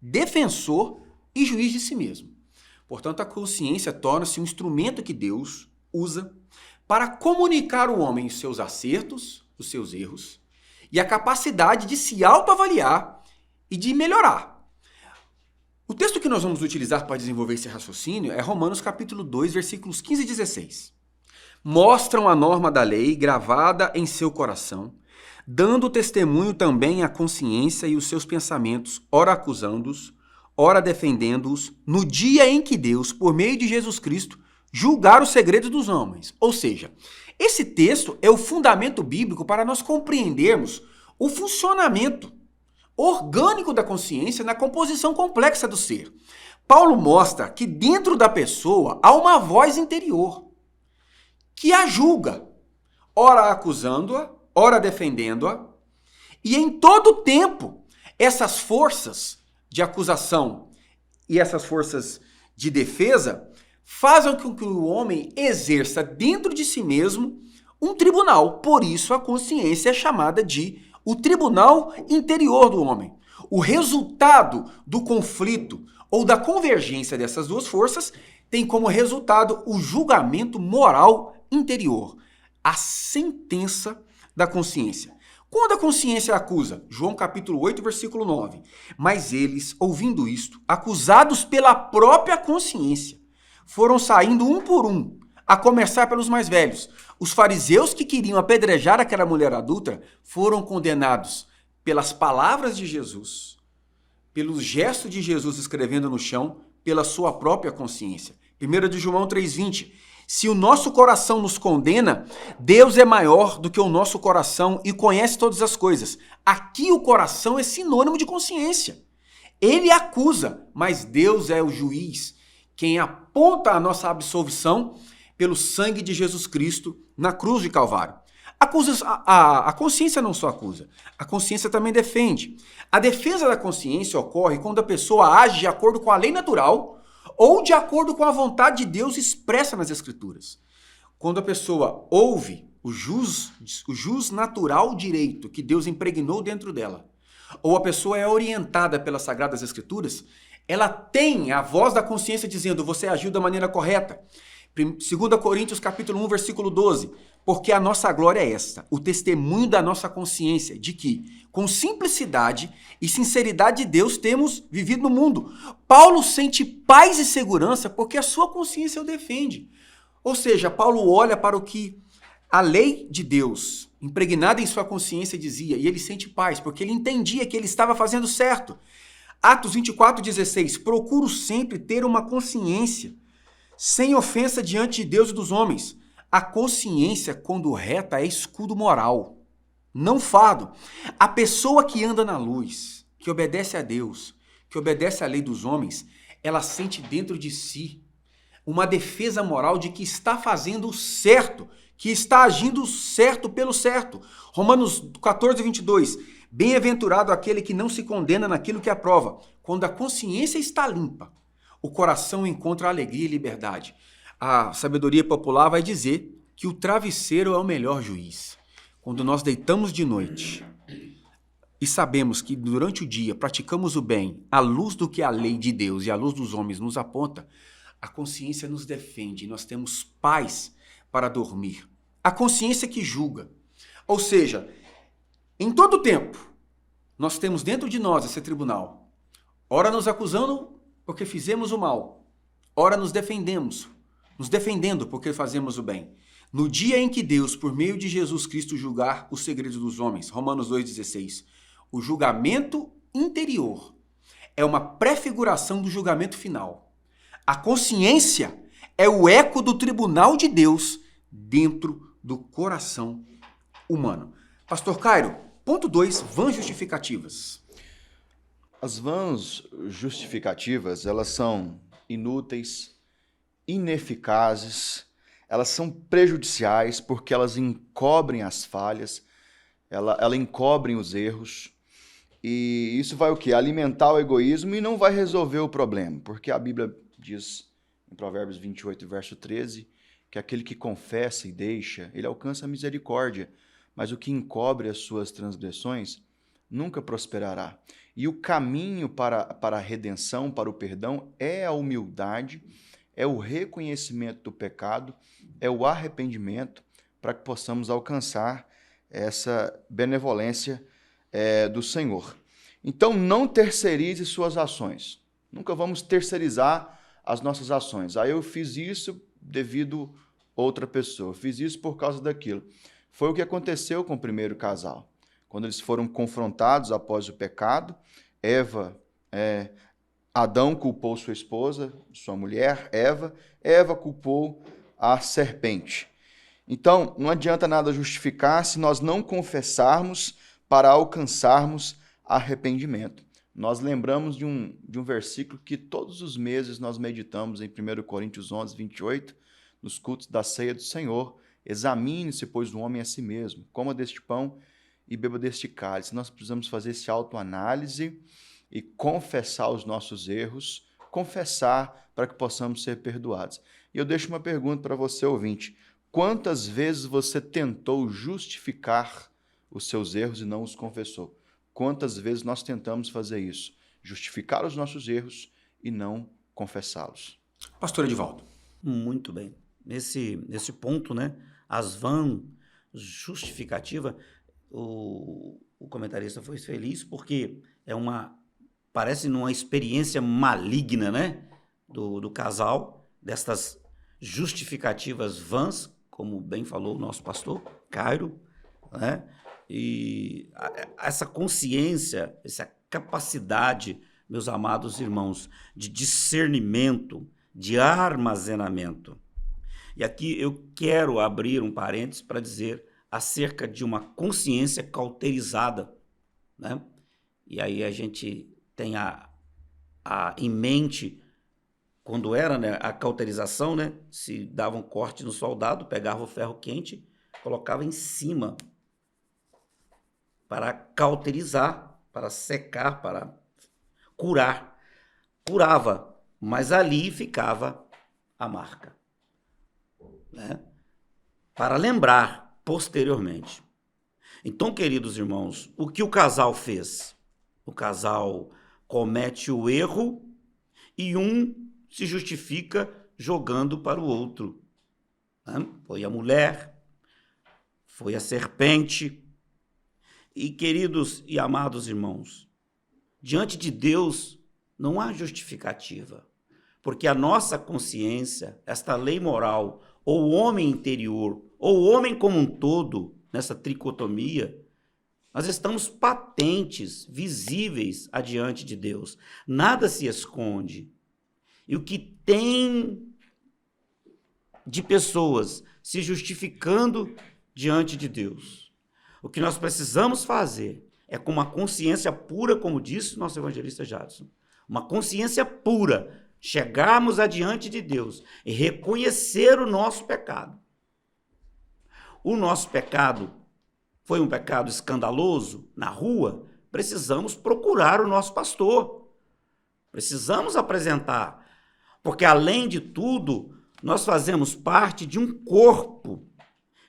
defensor e juiz de si mesmo. Portanto, a consciência torna-se um instrumento que Deus usa para comunicar ao homem os seus acertos, os seus erros, e a capacidade de se autoavaliar e de melhorar. O texto que nós vamos utilizar para desenvolver esse raciocínio é Romanos capítulo 2, versículos 15 e 16. Mostram a norma da lei gravada em seu coração, dando testemunho também à consciência e os seus pensamentos, ora acusando-os, ora defendendo-os, no dia em que Deus, por meio de Jesus Cristo, julgar os segredos dos homens. Ou seja, esse texto é o fundamento bíblico para nós compreendermos o funcionamento orgânico da consciência na composição complexa do ser. Paulo mostra que dentro da pessoa há uma voz interior que a julga, ora acusando-a, ora defendendo-a, e em todo tempo essas forças de acusação e essas forças de defesa fazem com que o homem exerça dentro de si mesmo um tribunal. Por isso a consciência é chamada de o tribunal interior do homem. O resultado do conflito ou da convergência dessas duas forças tem como resultado o julgamento moral interior, a sentença da consciência. Quando a consciência acusa, João capítulo 8, versículo 9, mas eles, ouvindo isto, acusados pela própria consciência, foram saindo um por um, a começar pelos mais velhos. Os fariseus que queriam apedrejar aquela mulher adúltera foram condenados pelas palavras de Jesus, pelo gesto de Jesus escrevendo no chão, pela sua própria consciência. 1 de João 3,20. Se o nosso coração nos condena, Deus é maior do que o nosso coração e conhece todas as coisas. Aqui o coração é sinônimo de consciência. Ele acusa, mas Deus é o juiz, quem aponta a nossa absolvição pelo sangue de Jesus Cristo na cruz de Calvário. A consciência não só acusa, a consciência também defende. A defesa da consciência ocorre quando a pessoa age de acordo com a lei natural ou de acordo com a vontade de Deus expressa nas Escrituras. Quando a pessoa ouve o jus natural direito que Deus impregnou dentro dela, ou a pessoa é orientada pelas Sagradas Escrituras, ela tem a voz da consciência dizendo: você agiu da maneira correta. 2 Coríntios capítulo 1, versículo 12, porque a nossa glória é esta, o testemunho da nossa consciência, de que, com simplicidade e sinceridade de Deus, temos vivido no mundo. Paulo sente paz e segurança porque a sua consciência o defende. Ou seja, Paulo olha para o que a lei de Deus, impregnada em sua consciência, dizia, e ele sente paz, porque ele entendia que ele estava fazendo certo. Atos 24:16, procuro sempre ter uma consciência sem ofensa diante de Deus e dos homens. A consciência, quando reta, é escudo moral, não fardo. A pessoa que anda na luz, que obedece a Deus, que obedece à lei dos homens, ela sente dentro de si uma defesa moral de que está fazendo o certo, que está agindo certo pelo certo. Romanos 14:22, bem-aventurado aquele que não se condena naquilo que aprova. Quando a consciência está limpa, o coração encontra alegria e liberdade. A sabedoria popular vai dizer que o travesseiro é o melhor juiz. Quando nós deitamos de noite e sabemos que durante o dia praticamos o bem à luz do que a lei de Deus e à luz dos homens nos aponta, A consciência nos defende, nós temos paz para dormir. A consciência que julga. Ou seja, em todo tempo, nós temos dentro de nós esse tribunal. Ora nos acusando porque fizemos o mal. Ora nos defendendo porque fazemos o bem. No dia em que Deus, por meio de Jesus Cristo, julgar os segredos dos homens, Romanos 2,16, o julgamento interior é uma prefiguração do julgamento final. A consciência é o eco do tribunal de Deus dentro do coração humano. Pastor Cairo, ponto 2, vãs justificativas. As vãs justificativas, elas são inúteis, ineficazes, elas são prejudiciais porque elas encobrem as falhas, ela encobrem os erros, e isso vai o quê? Alimentar o egoísmo e não vai resolver o problema, porque a Bíblia diz em Provérbios 28, verso 13, que aquele que confessa e deixa, ele alcança a misericórdia, mas o que encobre as suas transgressões nunca prosperará. E o caminho para a redenção, para o perdão, é a humildade, é o reconhecimento do pecado, é o arrependimento, para que possamos alcançar essa benevolência do Senhor. Então, não terceirize suas ações. Nunca vamos terceirizar as nossas ações. Eu fiz isso devido a outra pessoa, fiz isso por causa daquilo. Foi o que aconteceu com o primeiro casal. Quando eles foram confrontados após o pecado, Adão culpou sua esposa, sua mulher, Eva culpou a serpente. Então, não adianta nada justificar se nós não confessarmos para alcançarmos arrependimento. Nós lembramos de um versículo que todos os meses nós meditamos em 1 Coríntios 11, 28, nos cultos da ceia do Senhor. Examine-se, pois, o homem a si mesmo, coma deste pão e beba deste cálice. Nós precisamos fazer essa autoanálise e confessar os nossos erros, confessar para que possamos ser perdoados. E eu deixo uma pergunta para você, ouvinte. Quantas vezes você tentou justificar os seus erros e não os confessou? Quantas vezes nós tentamos fazer isso? Justificar os nossos erros e não confessá-los. Pastor Edivaldo. Muito bem. Nesse ponto, né, as vãs justificativas, o comentarista foi feliz porque parece numa experiência maligna, né, do casal, destas justificativas vãs, como bem falou o nosso pastor Cairo, né? E essa consciência, essa capacidade, meus amados irmãos, de discernimento, de armazenamento. E aqui eu quero abrir um parênteses para dizer acerca de uma consciência cauterizada, né? E aí a gente tem em mente, quando era, né, a cauterização, né, se dava um corte no soldado, pegava o ferro quente, colocava em cima para cauterizar, para secar, para curar. Curava, mas ali ficava a marca, né? Para lembrar posteriormente. Então, queridos irmãos, o que o casal fez? O casal comete o erro e um se justifica jogando para o outro, né? Foi a mulher, foi a serpente. E, queridos e amados irmãos, diante de Deus não há justificativa, porque a nossa consciência, esta lei moral, ou o homem interior, ou o homem como um todo, nessa tricotomia, nós estamos patentes, visíveis adiante de Deus. Nada se esconde. E o que tem de pessoas se justificando diante de Deus? O que nós precisamos fazer é, com uma consciência pura, como disse o nosso evangelista Jadson, uma consciência pura, chegarmos adiante de Deus e reconhecer o nosso pecado. O nosso pecado foi um pecado escandaloso na rua, precisamos procurar o nosso pastor. Precisamos apresentar, porque além de tudo, nós fazemos parte de um corpo.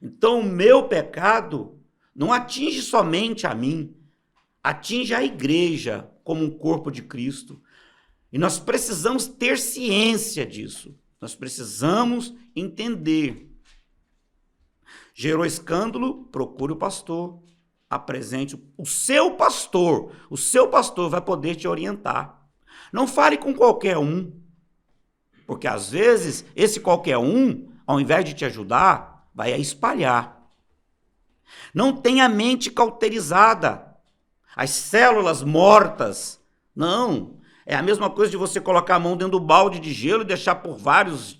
Então o meu pecado não atinge somente a mim, atinge a igreja como um corpo de Cristo. E nós precisamos ter ciência disso. Nós precisamos entender. Gerou escândalo, procure o pastor. Apresente o seu pastor. O seu pastor vai poder te orientar. Não fale com qualquer um. Porque às vezes, esse qualquer um, ao invés de te ajudar, vai espalhar. Não tenha a mente cauterizada. As células mortas. Não. É a mesma coisa de você colocar a mão dentro do balde de gelo e deixar por vários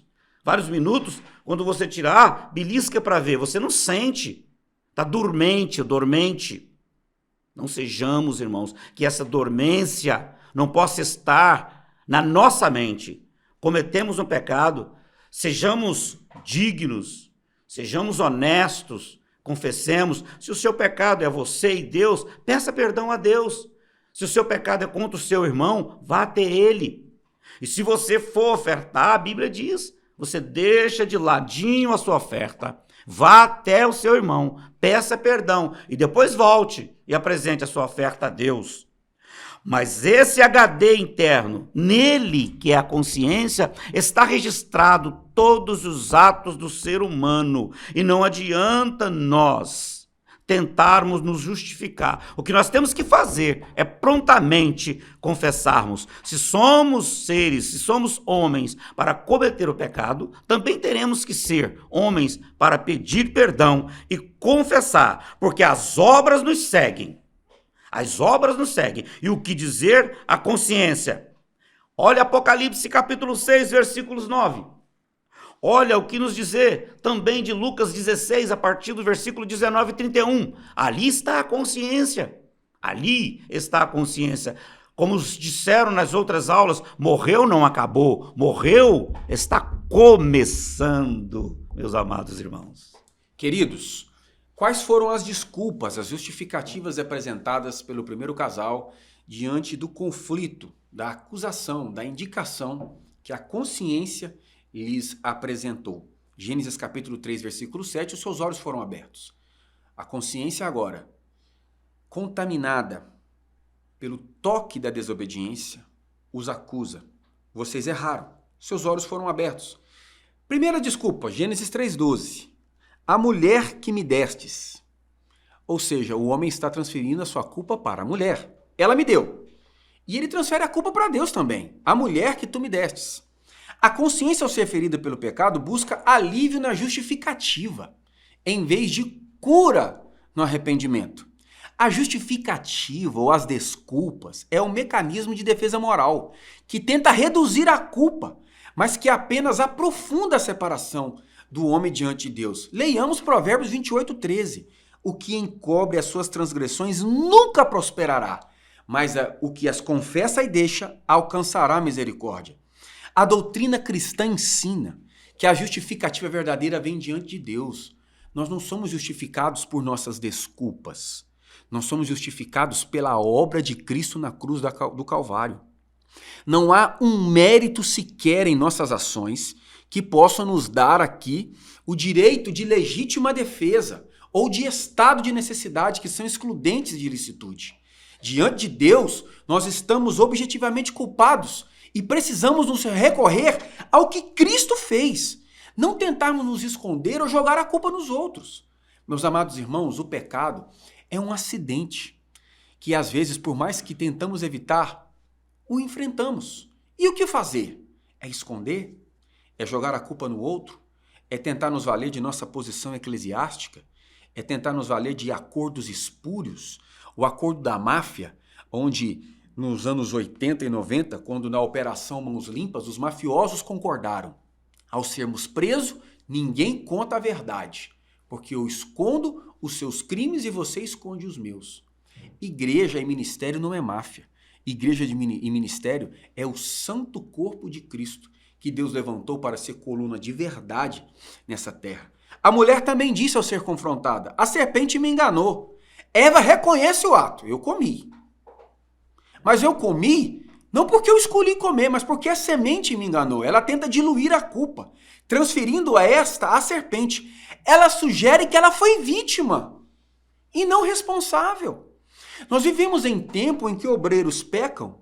minutos. Quando você tirar, belisca para ver. Você não sente. Está dormente. Não sejamos, irmãos, que essa dormência não possa estar na nossa mente. Cometemos um pecado, sejamos dignos, sejamos honestos, confessemos. Se o seu pecado é você e Deus, peça perdão a Deus. Se o seu pecado é contra o seu irmão, vá até ele. E se você for ofertar, a Bíblia diz, você deixa de ladinho a sua oferta. Vá até o seu irmão, peça perdão e depois volte e apresente a sua oferta a Deus. Mas esse HD interno, nele, que é a consciência, está registrado todos os atos do ser humano. E não adianta nós tentarmos nos justificar. O que nós temos que fazer é prontamente confessarmos. Se somos seres, se somos homens para cometer o pecado, também teremos que ser homens para pedir perdão e confessar, porque as obras nos seguem. As obras nos seguem. E o que dizer a consciência? Olha Apocalipse capítulo 6, versículos 9. Olha o que nos dizer também de Lucas 16, a partir do versículo 19 e 31. Ali está a consciência. Ali está a consciência. Como disseram nas outras aulas, morreu não acabou. Morreu está começando, meus amados irmãos. Queridos, quais foram as desculpas, as justificativas apresentadas pelo primeiro casal diante do conflito, da acusação, da indicação que a consciência lhes apresentou? Gênesis capítulo 3, versículo 7, os seus olhos foram abertos. A consciência agora, contaminada pelo toque da desobediência, os acusa. Vocês erraram, seus olhos foram abertos. Primeira desculpa, Gênesis 3,12. A mulher que me destes. Ou seja, o homem está transferindo a sua culpa para a mulher. Ela me deu. E ele transfere a culpa para Deus também. A mulher que tu me destes. A consciência, ao ser ferida pelo pecado, busca alívio na justificativa, em vez de cura no arrependimento. A justificativa ou as desculpas é um mecanismo de defesa moral que tenta reduzir a culpa, mas que apenas aprofunda a separação do homem diante de Deus. Leiamos Provérbios 28:13. O que encobre as suas transgressões nunca prosperará, mas o que as confessa e deixa alcançará misericórdia. A doutrina cristã ensina que a justificativa verdadeira vem diante de Deus. Nós não somos justificados por nossas desculpas. Nós somos justificados pela obra de Cristo na cruz do Calvário. Não há um mérito sequer em nossas ações que possa nos dar aqui o direito de legítima defesa ou de estado de necessidade, que são excludentes de ilicitude. Diante de Deus, nós estamos objetivamente culpados e precisamos nos recorrer ao que Cristo fez. Não tentarmos nos esconder ou jogar a culpa nos outros. Meus amados irmãos, o pecado é um acidente que às vezes, por mais que tentamos evitar, o enfrentamos. E o que fazer? É esconder? É jogar a culpa no outro? É tentar nos valer de nossa posição eclesiástica? É tentar nos valer de acordos espúrios? O acordo da máfia, onde nos anos 80 e 90, quando na Operação Mãos Limpas, os mafiosos concordaram. Ao sermos presos, ninguém conta a verdade, porque eu escondo os seus crimes e você esconde os meus. Igreja e ministério não é máfia. Igreja e ministério é o santo corpo de Cristo, que Deus levantou para ser coluna de verdade nessa terra. A mulher também disse ao ser confrontada, a serpente me enganou. Eva reconhece o ato, eu comi. Mas eu comi não porque eu escolhi comer, mas porque a semente me enganou. Ela tenta diluir a culpa, transferindo a esta a serpente. Ela sugere que ela foi vítima e não responsável. Nós vivemos em tempo em que obreiros pecam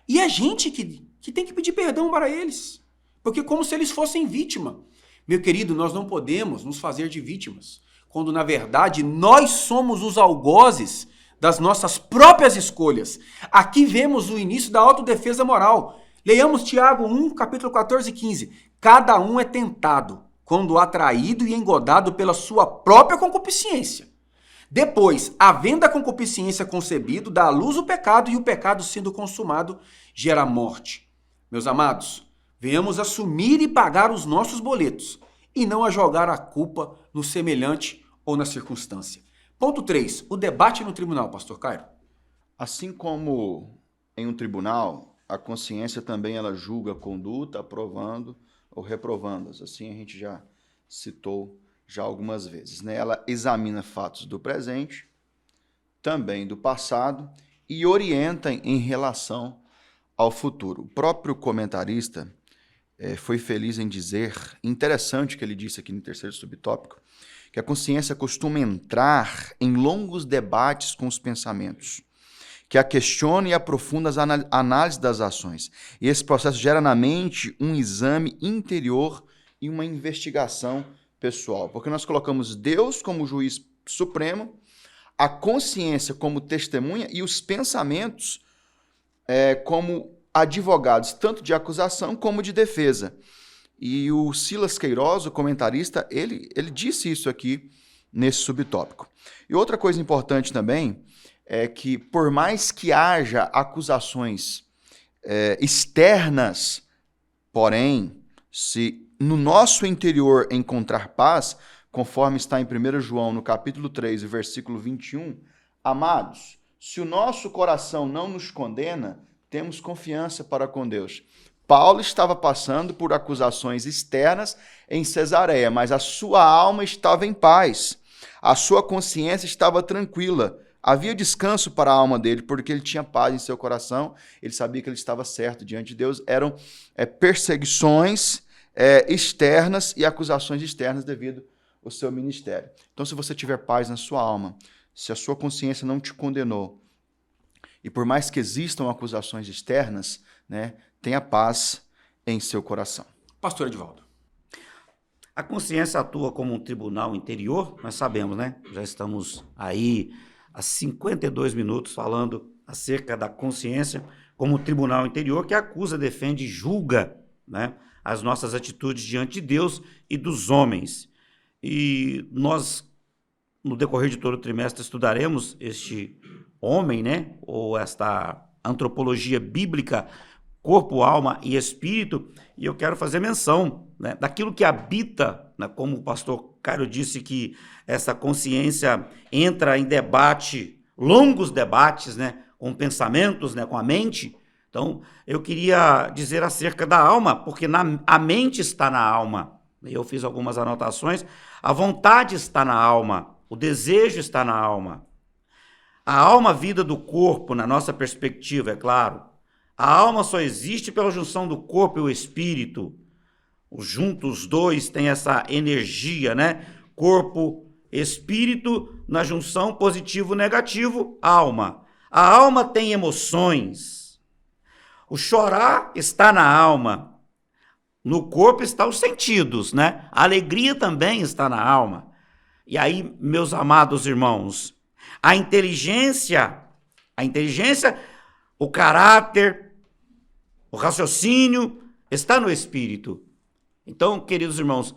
e é gente que tem que pedir perdão para eles. Porque como se eles fossem vítima. Meu querido, nós não podemos nos fazer de vítimas, quando na verdade nós somos os algozes das nossas próprias escolhas. Aqui vemos o início da autodefesa moral. Leiamos Tiago 1, capítulo 14 e 15. Cada um é tentado quando atraído e engodado pela sua própria concupiscência. Depois, havendo a concupiscência concebido, dá à luz o pecado, e o pecado, sendo consumado, gera morte. Meus amados, venhamos assumir e pagar os nossos boletos, e não a jogar a culpa no semelhante ou na circunstância. Ponto 3. O debate no tribunal, pastor Cairo. Assim como em um tribunal, a consciência também ela julga a conduta, aprovando ou reprovando-as. Assim a gente já citou já algumas vezes, né? Ela examina fatos do presente, também do passado, e orienta em relação ao futuro. O próprio comentarista foi feliz em dizer, interessante que ele disse aqui no terceiro subtópico, que a consciência costuma entrar em longos debates com os pensamentos, que a questiona e aprofunda as análises das ações. E esse processo gera na mente um exame interior e uma investigação pessoal, porque nós colocamos Deus como juiz supremo, a consciência como testemunha e os pensamentos como advogados, tanto de acusação como de defesa. E o Silas Queiroz, o comentarista, ele disse isso aqui nesse subtópico. E outra coisa importante também é que, por mais que haja acusações externas, porém, se no nosso interior encontrar paz, conforme está em 1 João, no capítulo 3, versículo 21, amados, se o nosso coração não nos condena, temos confiança para com Deus. Paulo estava passando por acusações externas em Cesareia, mas a sua alma estava em paz, a sua consciência estava tranquila, havia descanso para a alma dele, porque ele tinha paz em seu coração, ele sabia que ele estava certo diante de Deus. Eram perseguições externas e acusações externas devido ao seu ministério. Então, se você tiver paz na sua alma, se a sua consciência não te condenou, e por mais que existam acusações externas, né, tenha paz em seu coração. Pastor Edivaldo. A consciência atua como um tribunal interior, nós sabemos, né? Já estamos aí há 52 minutos falando acerca da consciência como tribunal interior que acusa, defende e julga, né, as nossas atitudes diante de Deus e dos homens. E nós, no decorrer de todo o trimestre, estudaremos este homem, né, ou esta antropologia bíblica, corpo, alma e espírito, e eu quero fazer menção, né, daquilo que habita, né, como o pastor Cairo disse, que essa consciência entra em debate, longos debates, né, com pensamentos, né, com a mente. Então, eu queria dizer acerca da alma, porque a mente está na alma. Eu fiz algumas anotações. A vontade está na alma, o desejo está na alma. A alma, vida do corpo, na nossa perspectiva, é claro. A alma só existe pela junção do corpo e o espírito. Juntos os dois têm essa energia, né? Corpo, espírito, na junção positivo-negativo, alma. A alma tem emoções. O chorar está na alma. No corpo estão os sentidos, né? A alegria também está na alma. E aí, meus amados irmãos, a inteligência, o caráter, o raciocínio está no espírito. Então, queridos irmãos,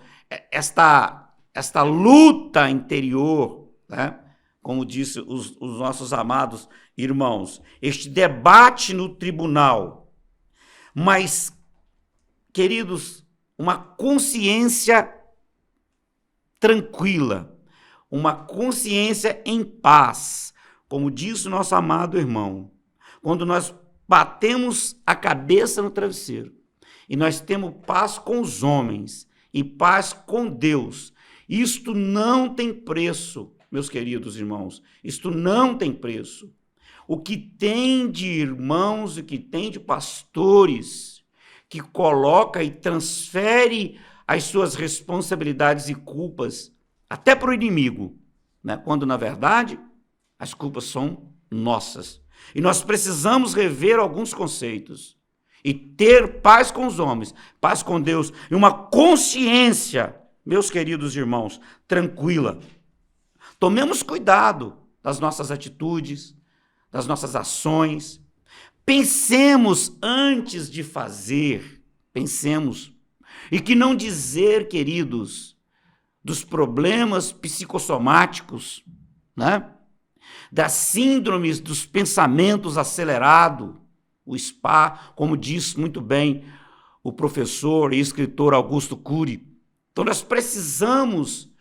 esta luta interior, né? Como disse os nossos amados irmãos, este debate no tribunal, mas, queridos, uma consciência tranquila, uma consciência em paz, como disse o nosso amado irmão, quando nós batemos a cabeça no travesseiro e nós temos paz com os homens e paz com Deus, isto não tem preço, meus queridos irmãos, isto não tem preço. O que tem de irmãos, o que tem de pastores que coloca e transfere as suas responsabilidades e culpas até para o inimigo, né? Quando, na verdade, as culpas são nossas. E nós precisamos rever alguns conceitos. e ter paz com os homens, paz com Deus e uma consciência, meus queridos irmãos, tranquila. Tomemos cuidado das nossas atitudes, das nossas ações. Pensemos antes de fazer, pensemos. E que não dizer, queridos, dos problemas psicossomáticos, né? Das síndromes dos pensamentos acelerados, o SPA, como diz muito bem o professor e escritor Augusto Cury. Então nós precisamos,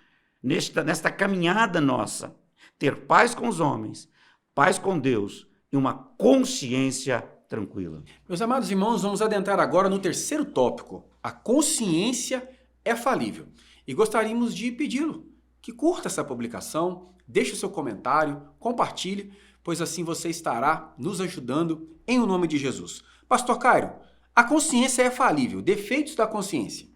nesta caminhada nossa, ter paz com os homens, paz com Deus e uma consciência tranquila. Meus amados irmãos, vamos adentrar agora no terceiro tópico. A consciência é falível. E gostaríamos de pedi-lo que curta essa publicação, deixe o seu comentário, compartilhe, pois assim você estará nos ajudando em o nome de Jesus. Pastor Cairo, a consciência é falível. Defeitos da consciência.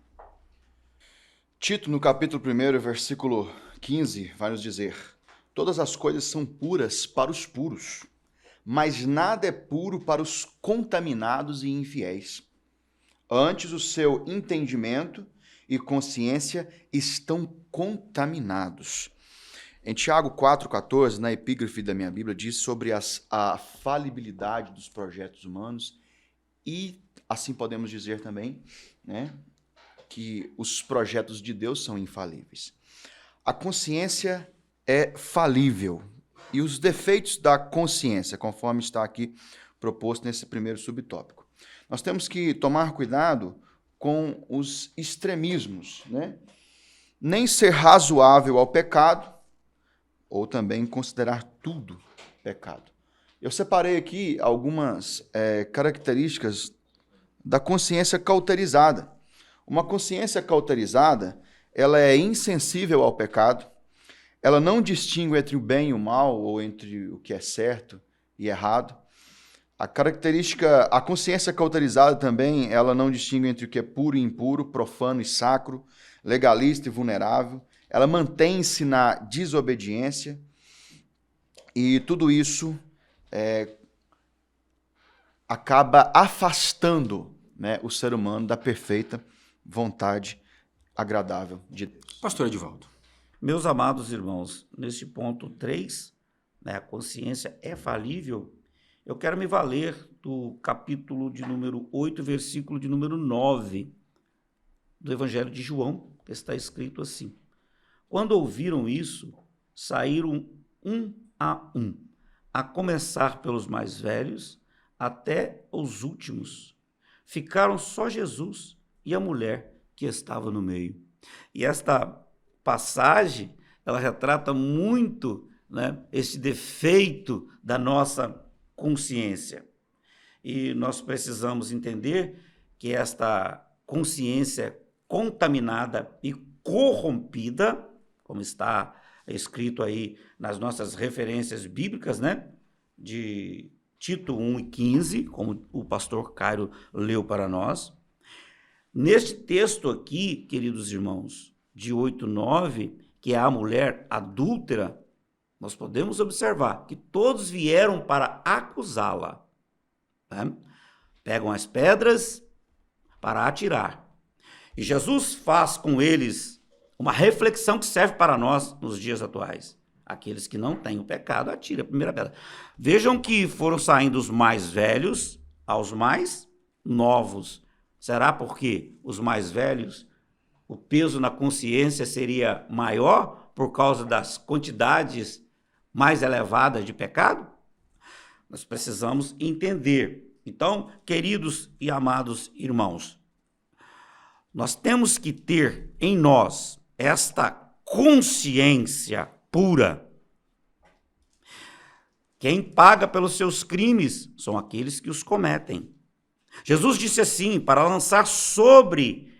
Tito, no capítulo 1, versículo 15, vai nos dizer: todas as coisas são puras para os puros, mas nada é puro para os contaminados e infiéis. Antes, o seu entendimento e consciência estão contaminados. Em Tiago 4,14, na epígrafe da minha Bíblia, diz sobre a falibilidade dos projetos humanos e, assim podemos dizer também, né, que os projetos de Deus são infalíveis. A consciência é falível. E os defeitos da consciência, conforme está aqui proposto nesse primeiro subtópico. Nós temos que tomar cuidado com os extremismos, né? Nem ser razoável ao pecado, ou também considerar tudo pecado. Eu separei aqui algumas características da consciência cauterizada. Uma consciência cauterizada, ela é insensível ao pecado, ela não distingue entre o bem e o mal, ou entre o que é certo e errado. A consciência cauterizada também, ela não distingue entre o que é puro e impuro, profano e sacro, legalista e vulnerável. Ela mantém-se na desobediência e tudo isso acaba afastando, né, o ser humano da perfeita vontade agradável de Deus. Pastor Edivaldo. Meus amados irmãos, neste ponto 3, né, a consciência é falível, eu quero me valer do capítulo de número 8, versículo de número 9 do Evangelho de João, que está escrito assim: quando ouviram isso, saíram um, a começar pelos mais velhos até os últimos. Ficaram só Jesus e a mulher que estava no meio. E esta passagem, ela retrata muito, né, esse defeito da nossa consciência. E nós precisamos entender que esta consciência contaminada e corrompida, como está escrito aí nas nossas referências bíblicas, né, de Tito 1:15, como o pastor Cairo leu para nós. Neste texto aqui, queridos irmãos, de 8:9, que é a mulher adúltera, nós podemos observar que todos vieram para acusá-la. Né? Pegam as pedras para atirar. E Jesus faz com eles uma reflexão que serve para nós nos dias atuais. Aqueles que não têm o pecado, atira a primeira pedra. Vejam que foram saindo os mais velhos aos mais novos. Será porque os mais velhos, o peso na consciência seria maior por causa das quantidades mais elevadas de pecado? Nós precisamos entender. Então, queridos e amados irmãos, nós temos que ter em nós esta consciência pura. Quem paga pelos seus crimes são aqueles que os cometem. Jesus disse assim, para lançar sobre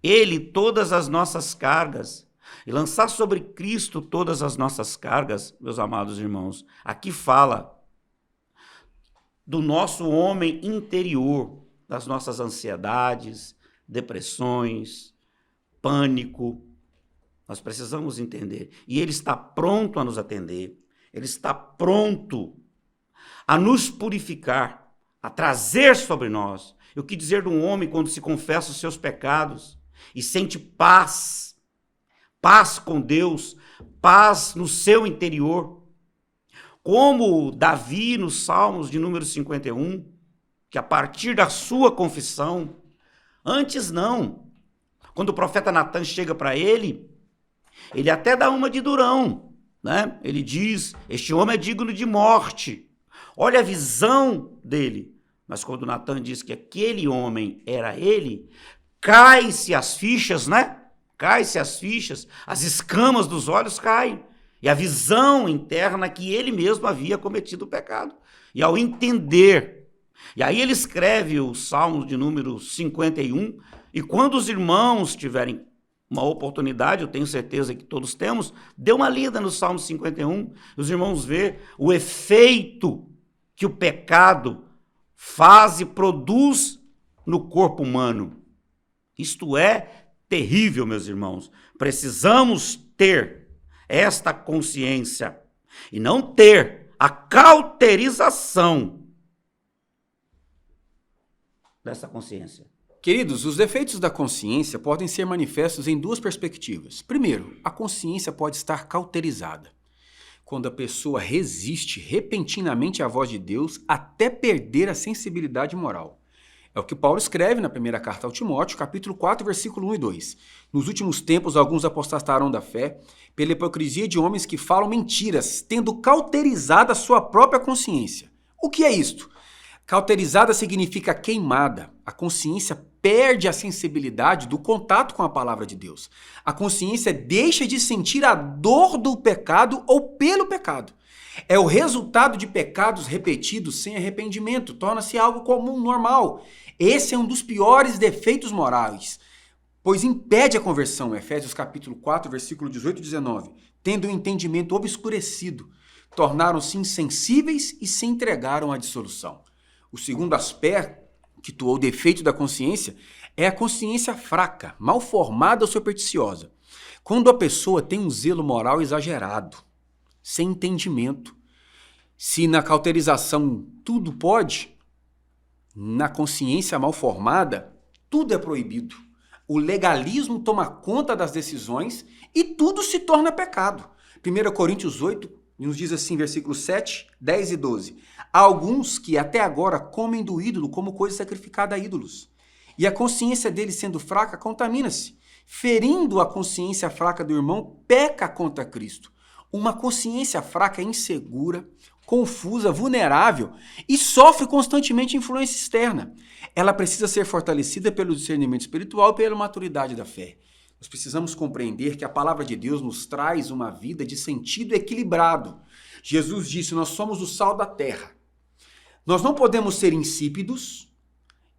ele todas as nossas cargas, e lançar sobre Cristo todas as nossas cargas, meus amados irmãos. Aqui fala do nosso homem interior, das nossas ansiedades, depressões, pânico. Nós precisamos entender. E ele está pronto a nos atender. Ele está pronto a nos purificar, a trazer sobre nós. E o que dizer de um homem quando se confessa os seus pecados e sente paz, paz com Deus, paz no seu interior? Como Davi, nos Salmos de número 51, que a partir da sua confissão, antes não, quando o profeta Natan chega para ele até dá uma de durão, né? Ele diz, este homem é digno de morte. Olha a visão dele. Mas quando Natan diz que aquele homem era ele, cai-se as fichas, né? Cai-se as fichas, as escamas dos olhos caem. E a visão interna que ele mesmo havia cometido o pecado. E ao entender, e aí ele escreve o Salmo de número 51, e quando os irmãos tiverem uma oportunidade, eu tenho certeza que todos temos, dê uma lida no Salmo 51, os irmãos vê o efeito que o pecado faz e produz no corpo humano. Isto é terrível, meus irmãos. Precisamos ter esta consciência e não ter a cauterização dessa consciência. Queridos, os defeitos da consciência podem ser manifestos em duas perspectivas. Primeiro, a consciência pode estar cauterizada, quando a pessoa resiste repentinamente à voz de Deus até perder a sensibilidade moral. É o que Paulo escreve na primeira carta ao Timóteo, capítulo 4, versículo 1 e 2. Nos últimos tempos, alguns apostatarão da fé pela hipocrisia de homens que falam mentiras, tendo cauterizada a sua própria consciência. O que é isto? Cauterizada significa queimada. A consciência perde a sensibilidade do contato com a palavra de Deus. A consciência deixa de sentir a dor do pecado ou pelo pecado. É o resultado de pecados repetidos sem arrependimento. Torna-se algo comum, normal. Esse é um dos piores defeitos morais, pois impede a conversão. Efésios capítulo 4, versículo 18 e 19. Tendo o entendimento obscurecido, tornaram-se insensíveis e se entregaram à dissolução. O segundo aspecto, ou defeito da consciência, é a consciência fraca, mal formada ou supersticiosa. Quando a pessoa tem um zelo moral exagerado, sem entendimento, se na cauterização tudo pode, na consciência mal formada, tudo é proibido. O legalismo toma conta das decisões e tudo se torna pecado. 1 Coríntios 8 nos diz assim, versículos 7, 10 e 12. Há alguns que até agora comem do ídolo como coisa sacrificada a ídolos. E a consciência deles sendo fraca, contamina-se. Ferindo a consciência fraca do irmão, peca contra Cristo. Uma consciência fraca é insegura, confusa, vulnerável e sofre constantemente influência externa. Ela precisa ser fortalecida pelo discernimento espiritual e pela maturidade da fé. Nós precisamos compreender que a palavra de Deus nos traz uma vida de sentido equilibrado. Jesus disse, nós somos o sal da terra. Nós não podemos ser insípidos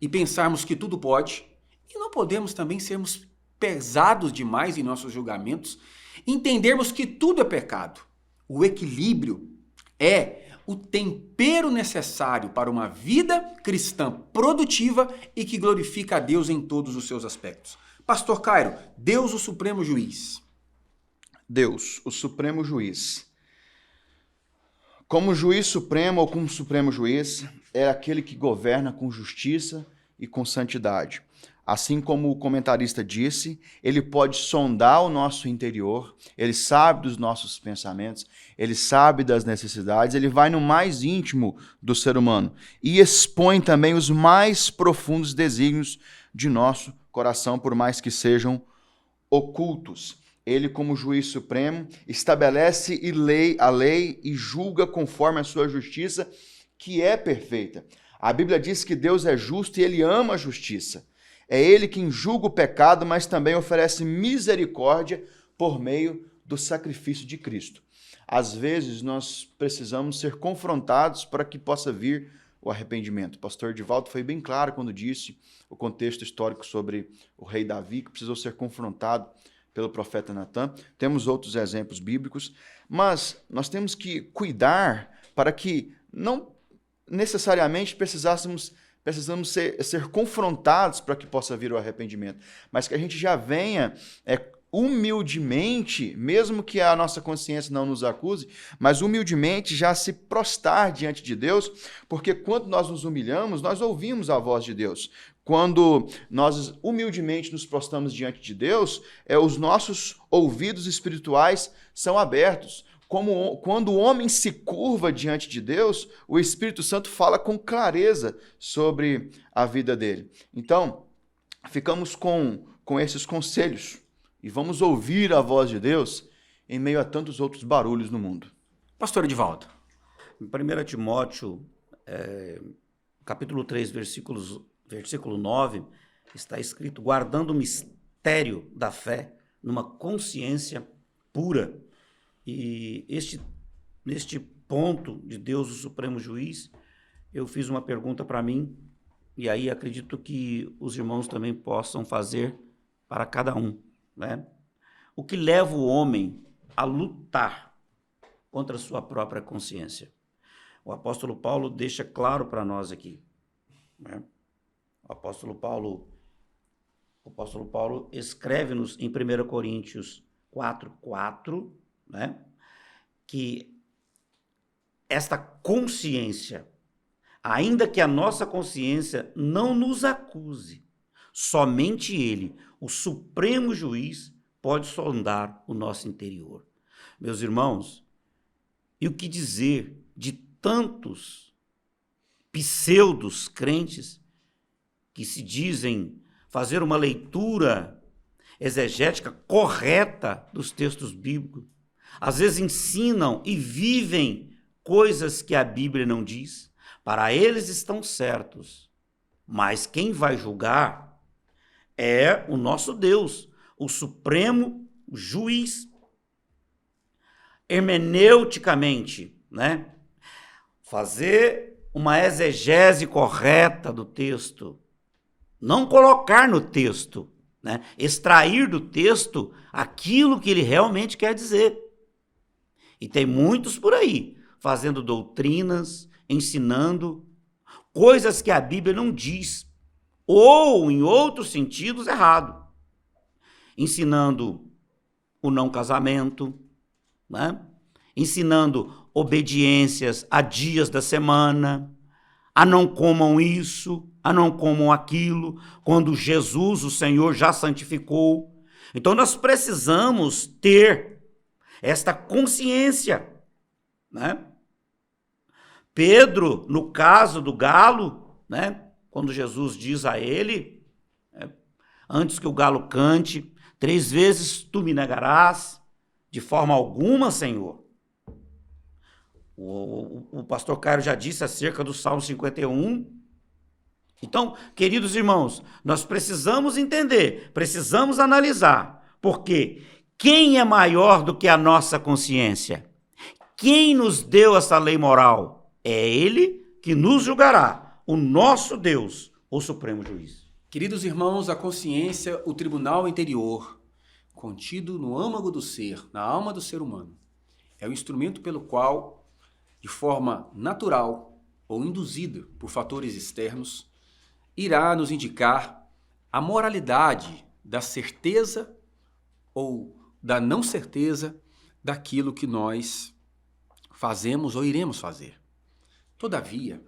e pensarmos que tudo pode, e não podemos também sermos pesados demais em nossos julgamentos, entendermos que tudo é pecado. O equilíbrio é o tempero necessário para uma vida cristã produtiva e que glorifica a Deus em todos os seus aspectos. Pastor Cairo, Deus o Supremo Juiz. Deus, o Supremo Juiz. Como juiz supremo ou como supremo juiz, é aquele que governa com justiça e com santidade. Assim como o comentarista disse, ele pode sondar o nosso interior, ele sabe dos nossos pensamentos, ele sabe das necessidades, ele vai no mais íntimo do ser humano e expõe também os mais profundos desígnios de nosso coração, por mais que sejam ocultos. Ele, como juiz supremo, estabelece a lei e julga conforme a sua justiça, que é perfeita. A Bíblia diz que Deus é justo e ele ama a justiça. É ele quem julga o pecado, mas também oferece misericórdia por meio do sacrifício de Cristo. Às vezes, nós precisamos ser confrontados para que possa vir o arrependimento. O pastor Edivaldo foi bem claro quando disse o contexto histórico sobre o rei Davi, que precisou ser confrontado pelo profeta Natan. Temos outros exemplos bíblicos, mas nós temos que cuidar para que não necessariamente precisamos ser confrontados para que possa vir o arrependimento, mas que a gente já venha humildemente, mesmo que a nossa consciência não nos acuse, mas humildemente já se prostrar diante de Deus, porque quando nós nos humilhamos, nós ouvimos a voz de Deus. Quando nós humildemente nos prostramos diante de Deus, os nossos ouvidos espirituais são abertos. Quando o homem se curva diante de Deus, o Espírito Santo fala com clareza sobre a vida dele. Então, ficamos com esses conselhos e vamos ouvir a voz de Deus em meio a tantos outros barulhos no mundo. Pastor Edivaldo. Em 1 Timóteo, capítulo 3, versículo 9, está escrito: guardando o mistério da fé numa consciência pura. E neste ponto de Deus, o Supremo Juiz, eu fiz uma pergunta para mim, e aí acredito que os irmãos também possam fazer para cada um, né? O que leva o homem a lutar contra a sua própria consciência? O apóstolo Paulo deixa claro para nós aqui, né? O apóstolo Paulo escreve-nos em 1 Coríntios 4:4, né, que esta consciência, ainda que a nossa consciência não nos acuse, somente Ele, o Supremo Juiz, pode sondar o nosso interior. Meus irmãos, e o que dizer de tantos pseudos crentes que se dizem fazer uma leitura exegética correta dos textos bíblicos, às vezes ensinam e vivem coisas que a Bíblia não diz. Para eles estão certos, mas quem vai julgar é o nosso Deus, o Supremo Juiz. Hermeneuticamente, né? Fazer uma exegese correta do texto, não colocar no texto, né? Extrair do texto aquilo que ele realmente quer dizer. E tem muitos por aí, fazendo doutrinas, ensinando coisas que a Bíblia não diz, ou em outros sentidos errado. Ensinando o não casamento, né? Ensinando obediências a dias da semana, a não comam isso, a não comam aquilo, quando Jesus, o Senhor, já santificou. Então nós precisamos ter esta consciência, né? Pedro, no caso do galo, né? Quando Jesus diz a ele, antes que o galo cante, 3 vezes tu me negarás, de forma alguma, Senhor. O pastor Cairo já disse acerca do Salmo 51. Então, queridos irmãos, nós precisamos entender, precisamos analisar, porque quem é maior do que a nossa consciência? Quem nos deu essa lei moral? É Ele que nos julgará, o nosso Deus, o Supremo Juiz. Queridos irmãos, a consciência, o tribunal interior, contido no âmago do ser, na alma do ser humano, é o instrumento pelo qual, de forma natural ou induzida por fatores externos, irá nos indicar a moralidade da certeza ou da não certeza daquilo que nós fazemos ou iremos fazer. Todavia,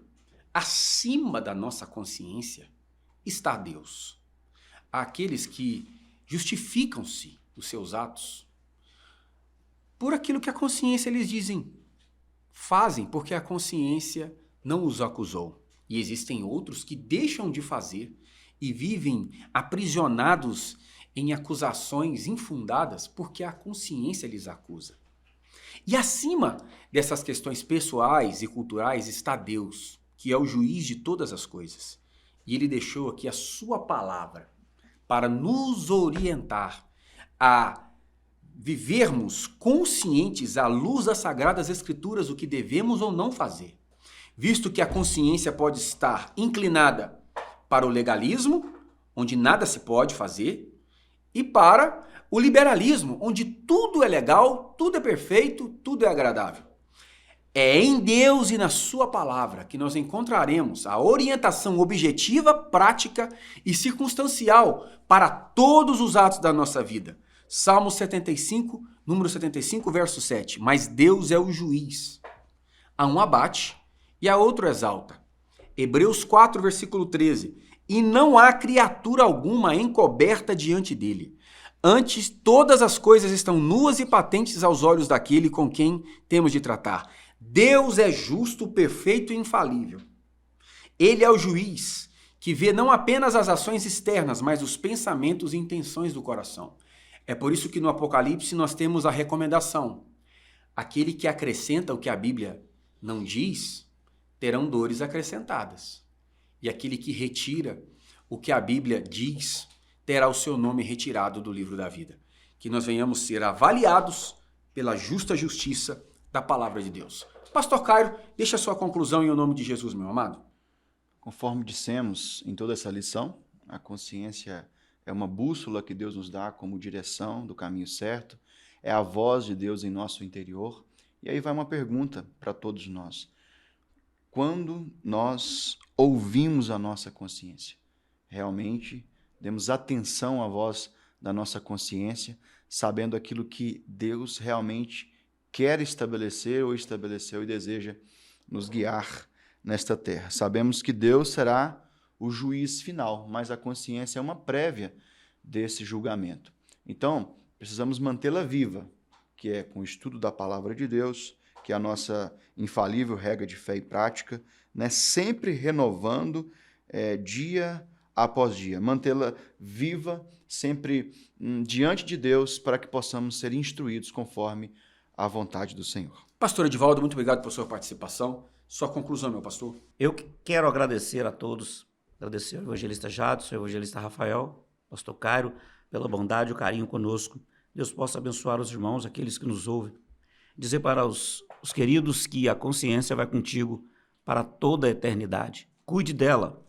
acima da nossa consciência está Deus. Há aqueles que justificam-se dos seus atos por aquilo que a consciência lhes dizem. Fazem porque a consciência não os acusou. E existem outros que deixam de fazer e vivem aprisionados em acusações infundadas porque a consciência lhes acusa. E acima dessas questões pessoais e culturais está Deus, que é o juiz de todas as coisas. E Ele deixou aqui a sua palavra para nos orientar a vivermos conscientes à luz das Sagradas Escrituras o que devemos ou não fazer. Visto que a consciência pode estar inclinada para o legalismo, onde nada se pode fazer, e para o liberalismo, onde tudo é legal, tudo é perfeito, tudo é agradável. É em Deus e na sua palavra que nós encontraremos a orientação objetiva, prática e circunstancial para todos os atos da nossa vida, Salmo 75, número 75, verso 7. Mas Deus é o juiz. A um abate e a outro exalta. Hebreus 4, versículo 13. E não há criatura alguma encoberta diante dele. Antes, todas as coisas estão nuas e patentes aos olhos daquele com quem temos de tratar. Deus é justo, perfeito e infalível. Ele é o juiz que vê não apenas as ações externas, mas os pensamentos e intenções do coração. É por isso que no Apocalipse nós temos a recomendação. Aquele que acrescenta o que a Bíblia não diz, terão dores acrescentadas. E aquele que retira o que a Bíblia diz, terá o seu nome retirado do livro da vida. Que nós venhamos ser avaliados pela justa justiça da palavra de Deus. Pastor Cairo, deixa a sua conclusão em nome de Jesus, meu amado. Conforme dissemos em toda essa lição, a consciência é uma bússola que Deus nos dá como direção do caminho certo, é a voz de Deus em nosso interior. E aí vai uma pergunta para todos nós. Quando nós ouvimos a nossa consciência, realmente demos atenção à voz da nossa consciência, sabendo aquilo que Deus realmente quer estabelecer ou estabeleceu e deseja nos guiar nesta terra. Sabemos que Deus será o juiz final, mas a consciência é uma prévia desse julgamento. Então, precisamos mantê-la viva, que é com o estudo da palavra de Deus, que é a nossa infalível regra de fé e prática, né? Sempre renovando dia após dia, mantê-la viva, sempre diante de Deus, para que possamos ser instruídos conforme a vontade do Senhor. Pastor Edivaldo, muito obrigado por sua participação. Sua conclusão, meu pastor. Eu quero agradecer a todos, agradecer ao evangelista Jadson, ao evangelista Rafael, pastor Cairo, pela bondade e o carinho conosco. Deus possa abençoar os irmãos, aqueles que nos ouvem. Dizer para os queridos que a consciência vai contigo para toda a eternidade. Cuide dela,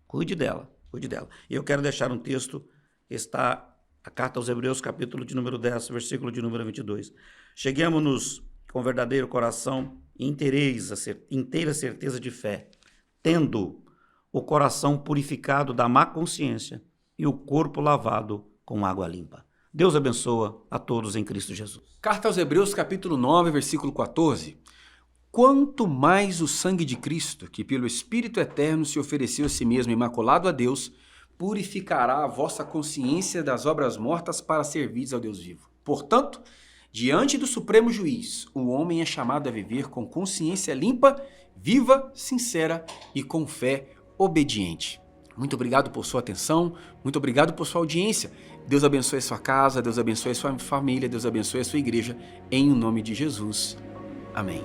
cuide dela, cuide dela. E eu quero deixar um texto que está a carta aos Hebreus, capítulo de número 10, versículo de número 22. Cheguemos-nos com verdadeiro coração e inteira certeza de fé, tendo o coração purificado da má consciência e o corpo lavado com água limpa. Deus abençoa a todos em Cristo Jesus. Carta aos Hebreus, capítulo 9, versículo 14. Quanto mais o sangue de Cristo, que pelo Espírito Eterno se ofereceu a si mesmo imaculado a Deus, purificará a vossa consciência das obras mortas para servir ao Deus vivo. Portanto, diante do Supremo Juiz, o homem é chamado a viver com consciência limpa, viva, sincera e com fé obediente. Muito obrigado por sua atenção, muito obrigado por sua audiência. Deus abençoe a sua casa, Deus abençoe a sua família, Deus abençoe a sua igreja, em nome de Jesus. Amém.